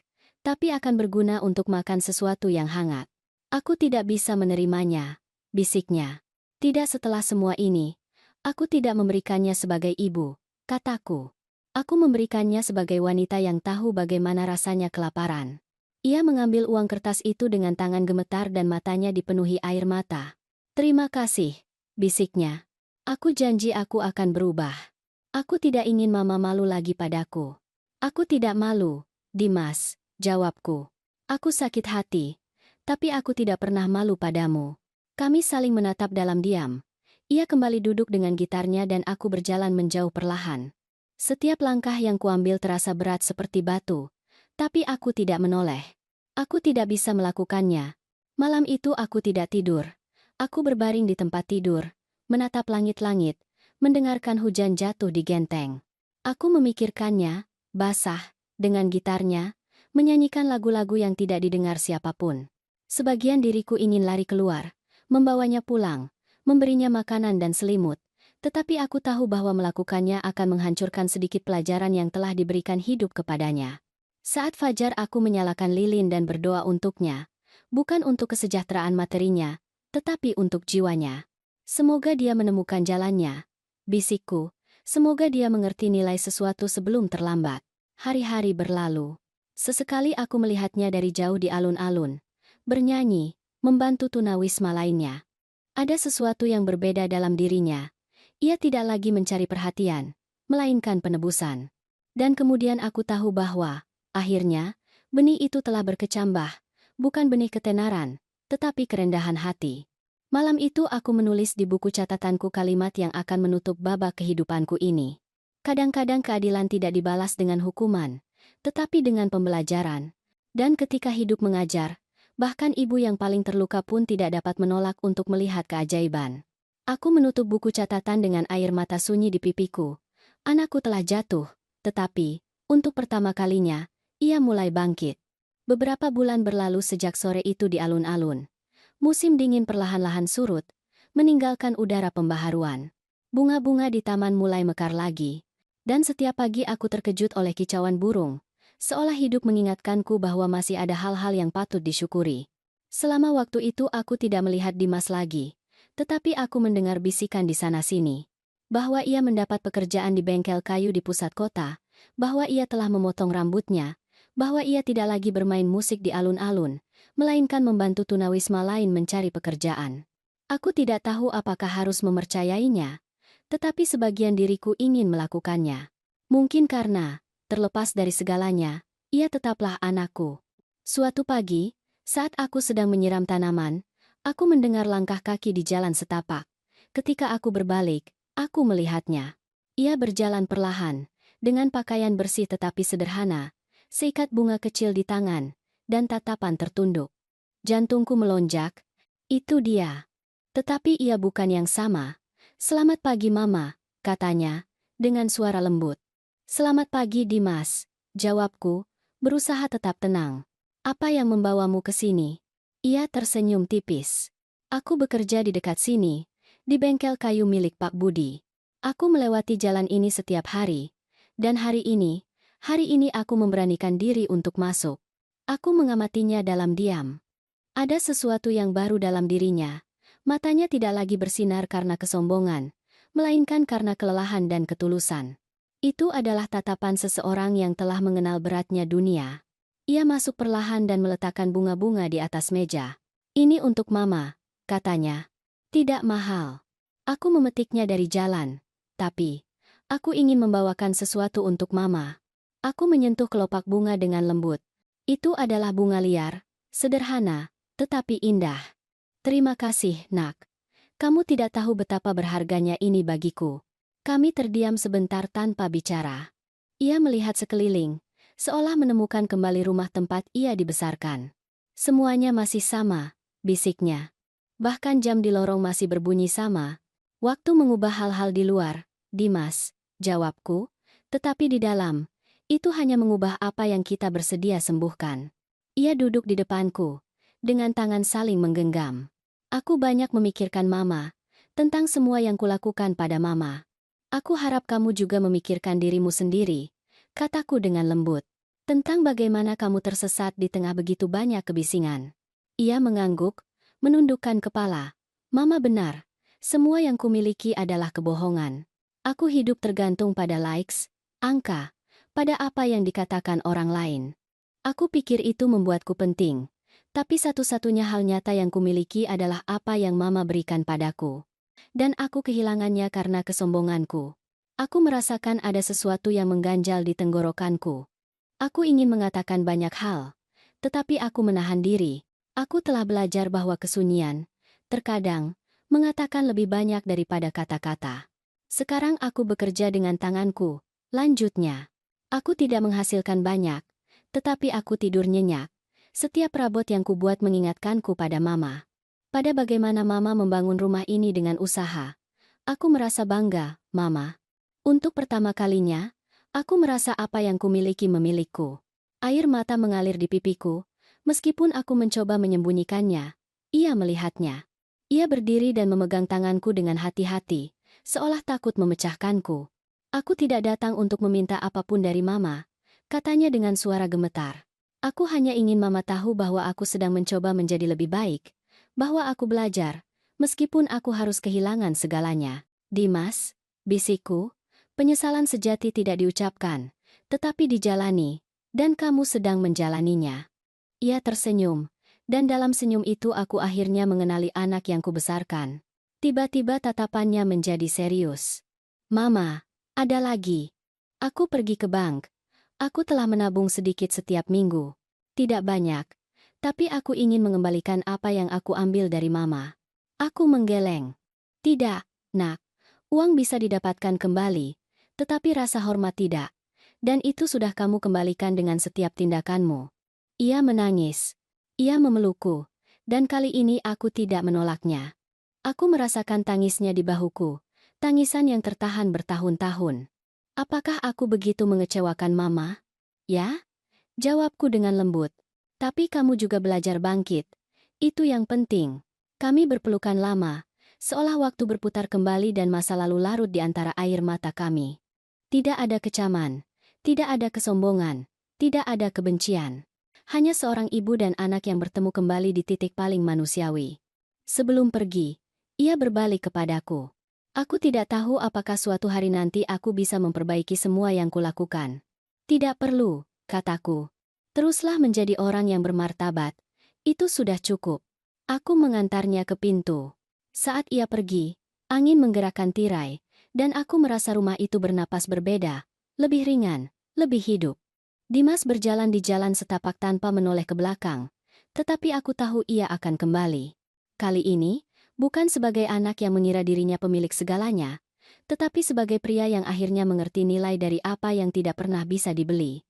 tapi akan berguna untuk makan sesuatu yang hangat." "Aku tidak bisa menerimanya," bisiknya. "Tidak setelah semua ini. Aku tidak memberikannya sebagai ibu," kataku. "Aku memberikannya sebagai wanita yang tahu bagaimana rasanya kelaparan." Ia mengambil uang kertas itu dengan tangan gemetar dan matanya dipenuhi air mata. "Terima kasih," bisiknya. "Aku janji aku akan berubah. Aku tidak ingin Mama malu lagi padaku." "Aku tidak malu, Dimas," jawabku. "Aku sakit hati, tapi aku tidak pernah malu padamu." Kami saling menatap dalam diam. Ia kembali duduk dengan gitarnya dan aku berjalan menjauh perlahan. Setiap langkah yang kuambil terasa berat seperti batu, tapi aku tidak menoleh. Aku tidak bisa melakukannya. Malam itu aku tidak tidur. Aku berbaring di tempat tidur, menatap langit-langit, mendengarkan hujan jatuh di genteng. Aku memikirkannya, basah, dengan gitarnya, menyanyikan lagu-lagu yang tidak didengar siapapun. Sebagian diriku ingin lari keluar, membawanya pulang, memberinya makanan dan selimut, tetapi aku tahu bahwa melakukannya akan menghancurkan sedikit pelajaran yang telah diberikan hidup kepadanya. Saat fajar aku menyalakan lilin dan berdoa untuknya, bukan untuk kesejahteraan materinya, tetapi untuk jiwanya. "Semoga dia menemukan jalannya," bisikku, "semoga dia mengerti nilai sesuatu sebelum terlambat." Hari-hari berlalu. Sesekali aku melihatnya dari jauh di alun-alun, bernyanyi, membantu tunawisma lainnya. Ada sesuatu yang berbeda dalam dirinya. Ia tidak lagi mencari perhatian, melainkan penebusan. Dan kemudian aku tahu bahwa, akhirnya, benih itu telah berkecambah, bukan benih ketenaran, tetapi kerendahan hati. Malam itu aku menulis di buku catatanku kalimat yang akan menutup babak kehidupanku ini. Kadang-kadang keadilan tidak dibalas dengan hukuman, tetapi dengan pembelajaran. Dan ketika hidup mengajar, bahkan ibu yang paling terluka pun tidak dapat menolak untuk melihat keajaiban. Aku menutup buku catatan dengan air mata sunyi di pipiku. Anakku telah jatuh, tetapi, untuk pertama kalinya, ia mulai bangkit. Beberapa bulan berlalu sejak sore itu di alun-alun. Musim dingin perlahan-lahan surut, meninggalkan udara pembaharuan. Bunga-bunga di taman mulai mekar lagi. Dan setiap pagi aku terkejut oleh kicauan burung, seolah hidup mengingatkanku bahwa masih ada hal-hal yang patut disyukuri. Selama waktu itu aku tidak melihat Dimas lagi, tetapi aku mendengar bisikan di sana-sini. Bahwa ia mendapat pekerjaan di bengkel kayu di pusat kota, bahwa ia telah memotong rambutnya, bahwa ia tidak lagi bermain musik di alun-alun, melainkan membantu tunawisma lain mencari pekerjaan. Aku tidak tahu apakah harus mempercayainya, tetapi sebagian diriku ingin melakukannya. Mungkin karena, terlepas dari segalanya, ia tetaplah anakku. Suatu pagi, saat aku sedang menyiram tanaman, aku mendengar langkah kaki di jalan setapak. Ketika aku berbalik, aku melihatnya. Ia berjalan perlahan, dengan pakaian bersih tetapi sederhana, seikat bunga kecil di tangan, dan tatapan tertunduk. Jantungku melonjak. Itu dia. Tetapi ia bukan yang sama. "Selamat pagi, Mama," katanya, dengan suara lembut. "Selamat pagi, Dimas," jawabku, berusaha tetap tenang. "Apa yang membawamu ke sini?" Ia tersenyum tipis. "Aku bekerja di dekat sini, di bengkel kayu milik Pak Budi. Aku melewati jalan ini setiap hari, dan hari ini aku memberanikan diri untuk masuk." Aku mengamatinya dalam diam. Ada sesuatu yang baru dalam dirinya. Matanya tidak lagi bersinar karena kesombongan, melainkan karena kelelahan dan ketulusan. Itu adalah tatapan seseorang yang telah mengenal beratnya dunia. Ia masuk perlahan dan meletakkan bunga-bunga di atas meja. "Ini untuk Mama," katanya. "Tidak mahal. Aku memetiknya dari jalan. Tapi, aku ingin membawakan sesuatu untuk Mama." Aku menyentuh kelopak bunga dengan lembut. Itu adalah bunga liar, sederhana, tetapi indah. "Terima kasih, Nak. Kamu tidak tahu betapa berharganya ini bagiku." Kami terdiam sebentar tanpa bicara. Ia melihat sekeliling, seolah menemukan kembali rumah tempat ia dibesarkan. "Semuanya masih sama," bisiknya. "Bahkan jam di lorong masih berbunyi sama. Waktu mengubah hal-hal di luar, Dimas," jawabku, "tetapi di dalam, itu hanya mengubah apa yang kita bersedia sembuhkan." Ia duduk di depanku, dengan tangan saling menggenggam. "Aku banyak memikirkan Mama, tentang semua yang kulakukan pada Mama. Aku harap kamu juga memikirkan dirimu sendiri," kataku dengan lembut. "Tentang bagaimana kamu tersesat di tengah begitu banyak kebisingan." Ia mengangguk, menundukkan kepala. "Mama benar, semua yang kumiliki adalah kebohongan. Aku hidup tergantung pada likes, angka, pada apa yang dikatakan orang lain. Aku pikir itu membuatku penting, tapi satu-satunya hal nyata yang kumiliki adalah apa yang Mama berikan padaku. Dan aku kehilangannya karena kesombonganku. Aku merasakan ada sesuatu yang mengganjal di tenggorokanku. Aku ingin mengatakan banyak hal, tetapi aku menahan diri. Aku telah belajar bahwa kesunyian, terkadang, mengatakan lebih banyak daripada kata-kata. Sekarang aku bekerja dengan tanganku," lanjutnya. "Aku tidak menghasilkan banyak, tetapi aku tidur nyenyak. Setiap rabot yang kubuat mengingatkanku pada Mama. Pada bagaimana Mama membangun rumah ini dengan usaha. Aku merasa bangga, Mama. Untuk pertama kalinya, aku merasa apa yang kumiliki memilikku." Air mata mengalir di pipiku, meskipun aku mencoba menyembunyikannya. Ia melihatnya. Ia berdiri dan memegang tanganku dengan hati-hati, seolah takut memecahkanku. "Aku tidak datang untuk meminta apapun dari Mama," katanya dengan suara gemetar. "Aku hanya ingin Mama tahu bahwa aku sedang mencoba menjadi lebih baik, bahwa aku belajar, meskipun aku harus kehilangan segalanya." "Dimas," bisikku, "penyesalan sejati tidak diucapkan, tetapi dijalani, dan kamu sedang menjalaninya." Ia tersenyum, dan dalam senyum itu aku akhirnya mengenali anak yang kubesarkan. Tiba-tiba tatapannya menjadi serius. Mama, ada lagi. Aku pergi ke bank. Aku telah menabung sedikit setiap minggu. Tidak banyak, tapi aku ingin mengembalikan apa yang aku ambil dari Mama. Aku menggeleng. Tidak, nak. Uang bisa didapatkan kembali, tetapi rasa hormat tidak. Dan itu sudah kamu kembalikan dengan setiap tindakanmu. Ia menangis. Ia memelukku. Dan kali ini aku tidak menolaknya. Aku merasakan tangisnya di bahuku. Tangisan yang tertahan bertahun-tahun. Apakah aku begitu mengecewakan Mama? Ya? Jawabku dengan lembut. Tapi kamu juga belajar bangkit. Itu yang penting. Kami berpelukan lama, seolah waktu berputar kembali dan masa lalu larut di antara air mata kami. Tidak ada kecaman, tidak ada kesombongan, tidak ada kebencian. Hanya seorang ibu dan anak yang bertemu kembali di titik paling manusiawi. Sebelum pergi, ia berbalik kepadaku. Aku tidak tahu apakah suatu hari nanti aku bisa memperbaiki semua yang kulakukan. Tidak perlu, kataku. Teruslah menjadi orang yang bermartabat. Itu sudah cukup. Aku mengantarnya ke pintu. Saat ia pergi, angin menggerakkan tirai, dan aku merasa rumah itu bernapas berbeda, lebih ringan, lebih hidup. Dimas berjalan di jalan setapak tanpa menoleh ke belakang, tetapi aku tahu ia akan kembali. Kali ini, bukan sebagai anak yang mengira dirinya pemilik segalanya, tetapi sebagai pria yang akhirnya mengerti nilai dari apa yang tidak pernah bisa dibeli.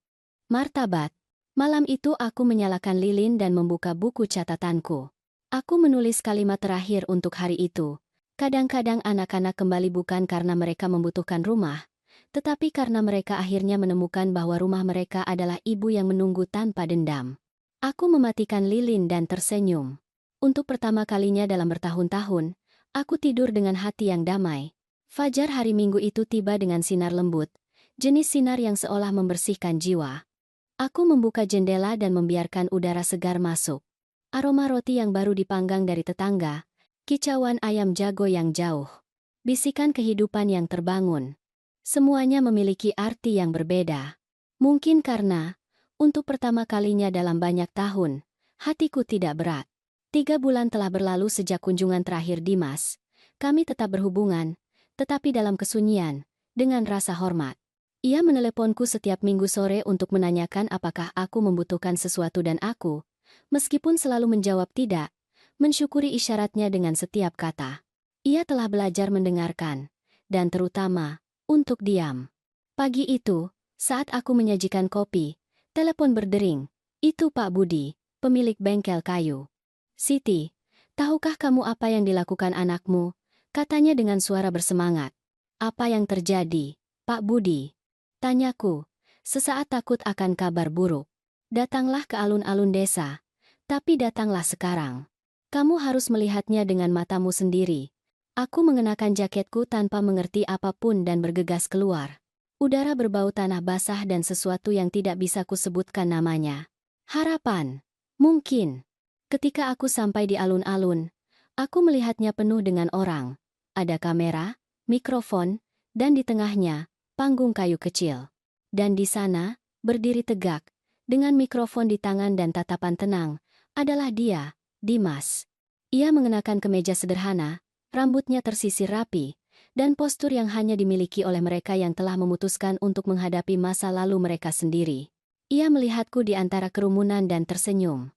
Martabat. Malam itu aku menyalakan lilin dan membuka buku catatanku. Aku menulis kalimat terakhir untuk hari itu. Kadang-kadang anak-anak kembali bukan karena mereka membutuhkan rumah, tetapi karena mereka akhirnya menemukan bahwa rumah mereka adalah ibu yang menunggu tanpa dendam. Aku mematikan lilin dan tersenyum. Untuk pertama kalinya dalam bertahun-tahun, aku tidur dengan hati yang damai. Fajar hari Minggu itu tiba dengan sinar lembut, jenis sinar yang seolah membersihkan jiwa. Aku membuka jendela dan membiarkan udara segar masuk. Aroma roti yang baru dipanggang dari tetangga, kicauan ayam jago yang jauh, bisikan kehidupan yang terbangun. Semuanya memiliki arti yang berbeda. Mungkin karena, untuk pertama kalinya dalam banyak tahun, hatiku tidak berat. 3 bulan telah berlalu sejak kunjungan terakhir Dimas. Kami tetap berhubungan, tetapi dalam kesunyian, dengan rasa hormat. Ia meneleponku setiap minggu sore untuk menanyakan apakah aku membutuhkan sesuatu dan aku, meskipun selalu menjawab tidak, mensyukuri isyaratnya dengan setiap kata. Ia telah belajar mendengarkan, dan terutama, untuk diam. Pagi itu, saat aku menyajikan kopi, telepon berdering. Itu Pak Budi, pemilik bengkel kayu. Siti, tahukah kamu apa yang dilakukan anakmu? Katanya dengan suara bersemangat. Apa yang terjadi, Pak Budi? Tanyaku, sesaat takut akan kabar buruk. Datanglah ke alun-alun desa. Tapi datanglah sekarang. Kamu harus melihatnya dengan matamu sendiri. Aku mengenakan jaketku tanpa mengerti apapun dan bergegas keluar. Udara berbau tanah basah dan sesuatu yang tidak bisa kusebutkan namanya. Harapan. Mungkin. Ketika aku sampai di alun-alun, aku melihatnya penuh dengan orang. Ada kamera, mikrofon, dan di tengahnya, panggung kayu kecil. Dan di sana, berdiri tegak, dengan mikrofon di tangan dan tatapan tenang, adalah dia, Dimas. Ia mengenakan kemeja sederhana, rambutnya tersisir rapi, dan postur yang hanya dimiliki oleh mereka yang telah memutuskan untuk menghadapi masa lalu mereka sendiri. Ia melihatku di antara kerumunan dan tersenyum.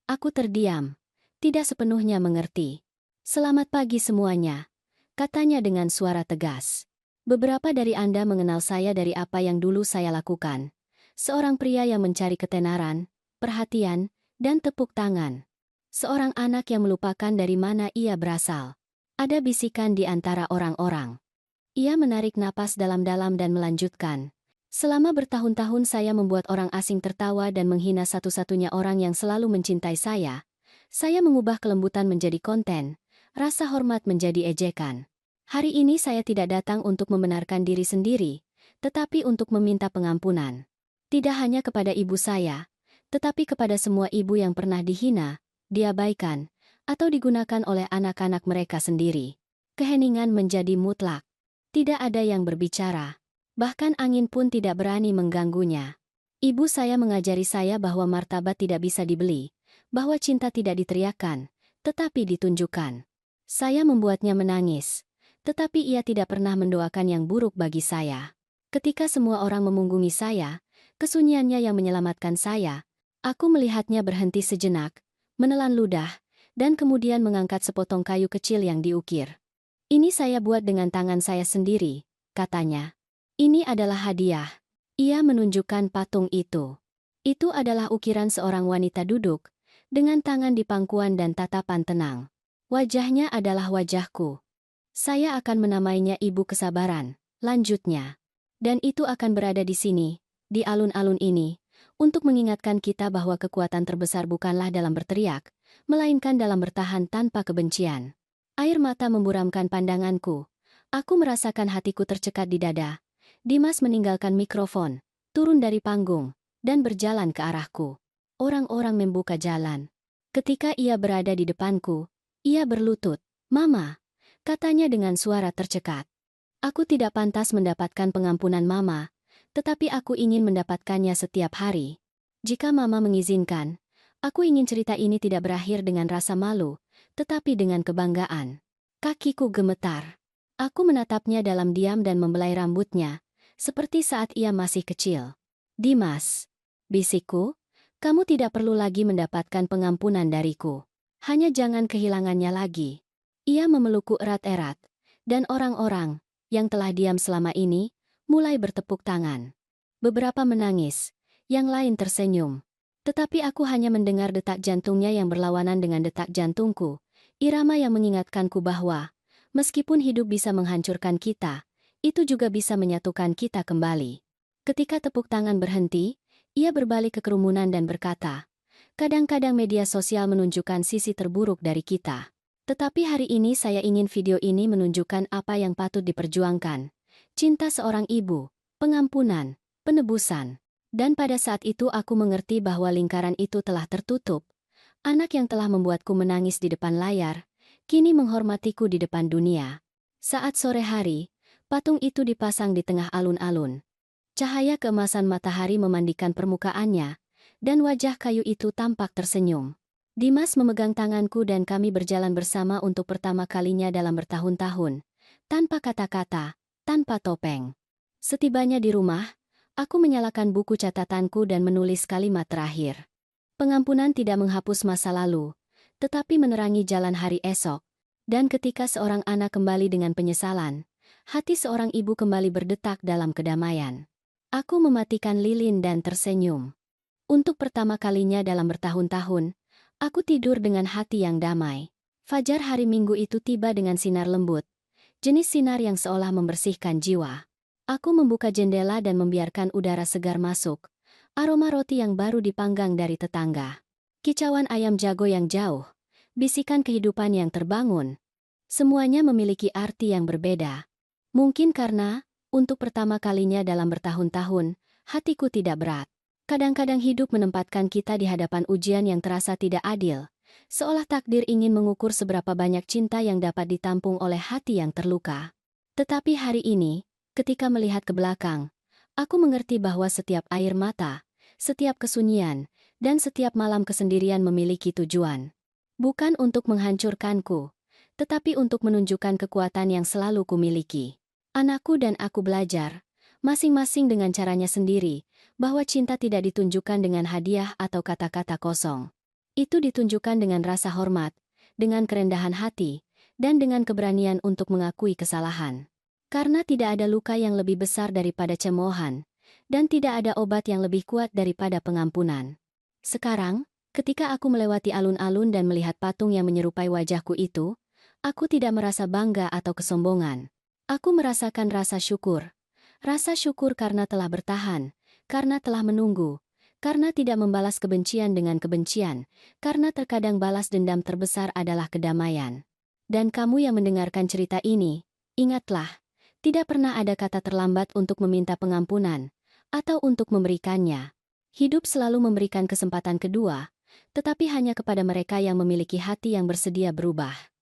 Aku terdiam, tidak sepenuhnya mengerti. Selamat pagi semuanya, katanya dengan suara tegas. Beberapa dari Anda mengenal saya dari apa yang dulu saya lakukan. Seorang pria yang mencari ketenaran, perhatian, dan tepuk tangan. Seorang anak yang melupakan dari mana ia berasal. Ada bisikan di antara orang-orang. Ia menarik napas dalam-dalam dan melanjutkan. Selama bertahun-tahun saya membuat orang asing tertawa dan menghina satu-satunya orang yang selalu mencintai saya. Saya mengubah kelembutan menjadi konten, rasa hormat menjadi ejekan. Hari ini saya tidak datang untuk membenarkan diri sendiri, tetapi untuk meminta pengampunan. Tidak hanya kepada ibu saya, tetapi kepada semua ibu yang pernah dihina, diabaikan, atau digunakan oleh anak-anak mereka sendiri. Keheningan menjadi mutlak. Tidak ada yang berbicara. Bahkan angin pun tidak berani mengganggunya. Ibu saya mengajari saya bahwa martabat tidak bisa dibeli, bahwa cinta tidak diteriakkan, tetapi ditunjukkan. Saya membuatnya menangis. Tetapi ia tidak pernah mendoakan yang buruk bagi saya. Ketika semua orang memunggungi saya, kesunyiannya yang menyelamatkan saya, aku melihatnya berhenti sejenak, menelan ludah, dan kemudian mengangkat sepotong kayu kecil yang diukir. Ini saya buat dengan tangan saya sendiri, katanya. Ini adalah hadiah. Ia menunjukkan patung itu. Itu adalah ukiran seorang wanita duduk, dengan tangan di pangkuan dan tatapan tenang. Wajahnya adalah wajahku. Saya akan menamainya Ibu Kesabaran, lanjutnya. Dan itu akan berada di sini, di alun-alun ini, untuk mengingatkan kita bahwa kekuatan terbesar bukanlah dalam berteriak, melainkan dalam bertahan tanpa kebencian. Air mata memburamkan pandanganku. Aku merasakan hatiku tercekat di dada. Dimas meninggalkan mikrofon, turun dari panggung, dan berjalan ke arahku. Orang-orang membuka jalan. Ketika ia berada di depanku, ia berlutut. "Mama," katanya dengan suara tercekat. Aku tidak pantas mendapatkan pengampunan Mama, tetapi aku ingin mendapatkannya setiap hari. Jika Mama mengizinkan, aku ingin cerita ini tidak berakhir dengan rasa malu, tetapi dengan kebanggaan. Kakiku gemetar. Aku menatapnya dalam diam dan membelai rambutnya, seperti saat ia masih kecil. "Dimas," bisikku, "kamu tidak perlu lagi mendapatkan pengampunan dariku. Hanya jangan kehilangannya lagi." Ia memelukku erat-erat, dan orang-orang yang telah diam selama ini mulai bertepuk tangan. Beberapa menangis, yang lain tersenyum. Tetapi aku hanya mendengar detak jantungnya yang berlawanan dengan detak jantungku, irama yang mengingatkanku bahwa, meskipun hidup bisa menghancurkan kita, itu juga bisa menyatukan kita kembali. Ketika tepuk tangan berhenti, ia berbalik ke kerumunan dan berkata, "Kadang-kadang media sosial menunjukkan sisi terburuk dari kita. Tetapi hari ini saya ingin video ini menunjukkan apa yang patut diperjuangkan. Cinta seorang ibu, pengampunan, penebusan." Dan pada saat itu aku mengerti bahwa lingkaran itu telah tertutup. Anak yang telah membuatku menangis di depan layar, kini menghormatiku di depan dunia. Saat sore hari, patung itu dipasang di tengah alun-alun. Cahaya keemasan matahari memandikan permukaannya, dan wajah kayu itu tampak tersenyum. Dimas memegang tanganku dan kami berjalan bersama untuk pertama kalinya dalam bertahun-tahun, tanpa kata-kata, tanpa topeng. Setibanya di rumah, aku menyalakan buku catatanku dan menulis kalimat terakhir. Pengampunan tidak menghapus masa lalu, tetapi menerangi jalan hari esok. Dan ketika seorang anak kembali dengan penyesalan, hati seorang ibu kembali berdetak dalam kedamaian. Aku mematikan lilin dan tersenyum. Untuk pertama kalinya dalam bertahun-tahun, aku tidur dengan hati yang damai. Fajar hari Minggu itu tiba dengan sinar lembut, jenis sinar yang seolah membersihkan jiwa. Aku membuka jendela dan membiarkan udara segar masuk, aroma roti yang baru dipanggang dari tetangga, kicauan ayam jago yang jauh, bisikan kehidupan yang terbangun. Semuanya memiliki arti yang berbeda. Mungkin karena, untuk pertama kalinya dalam bertahun-tahun, hatiku tidak berat. Kadang-kadang hidup menempatkan kita di hadapan ujian yang terasa tidak adil, seolah takdir ingin mengukur seberapa banyak cinta yang dapat ditampung oleh hati yang terluka. Tetapi hari ini, ketika melihat ke belakang, aku mengerti bahwa setiap air mata, setiap kesunyian, dan setiap malam kesendirian memiliki tujuan. Bukan untuk menghancurkanku, tetapi untuk menunjukkan kekuatan yang selalu kumiliki. Anakku dan aku belajar, masing-masing dengan caranya sendiri, bahwa cinta tidak ditunjukkan dengan hadiah atau kata-kata kosong. Itu ditunjukkan dengan rasa hormat, dengan kerendahan hati, dan dengan keberanian untuk mengakui kesalahan. Karena tidak ada luka yang lebih besar daripada cemoohan, dan tidak ada obat yang lebih kuat daripada pengampunan. Sekarang, ketika aku melewati alun-alun dan melihat patung yang menyerupai wajahku itu, aku tidak merasa bangga atau kesombongan. Aku merasakan rasa syukur. Rasa syukur karena telah bertahan, karena telah menunggu, karena tidak membalas kebencian dengan kebencian, karena terkadang balas dendam terbesar adalah kedamaian. Dan kamu yang mendengarkan cerita ini, ingatlah, tidak pernah ada kata terlambat untuk meminta pengampunan, atau untuk memberikannya. Hidup selalu memberikan kesempatan kedua, tetapi hanya kepada mereka yang memiliki hati yang bersedia berubah.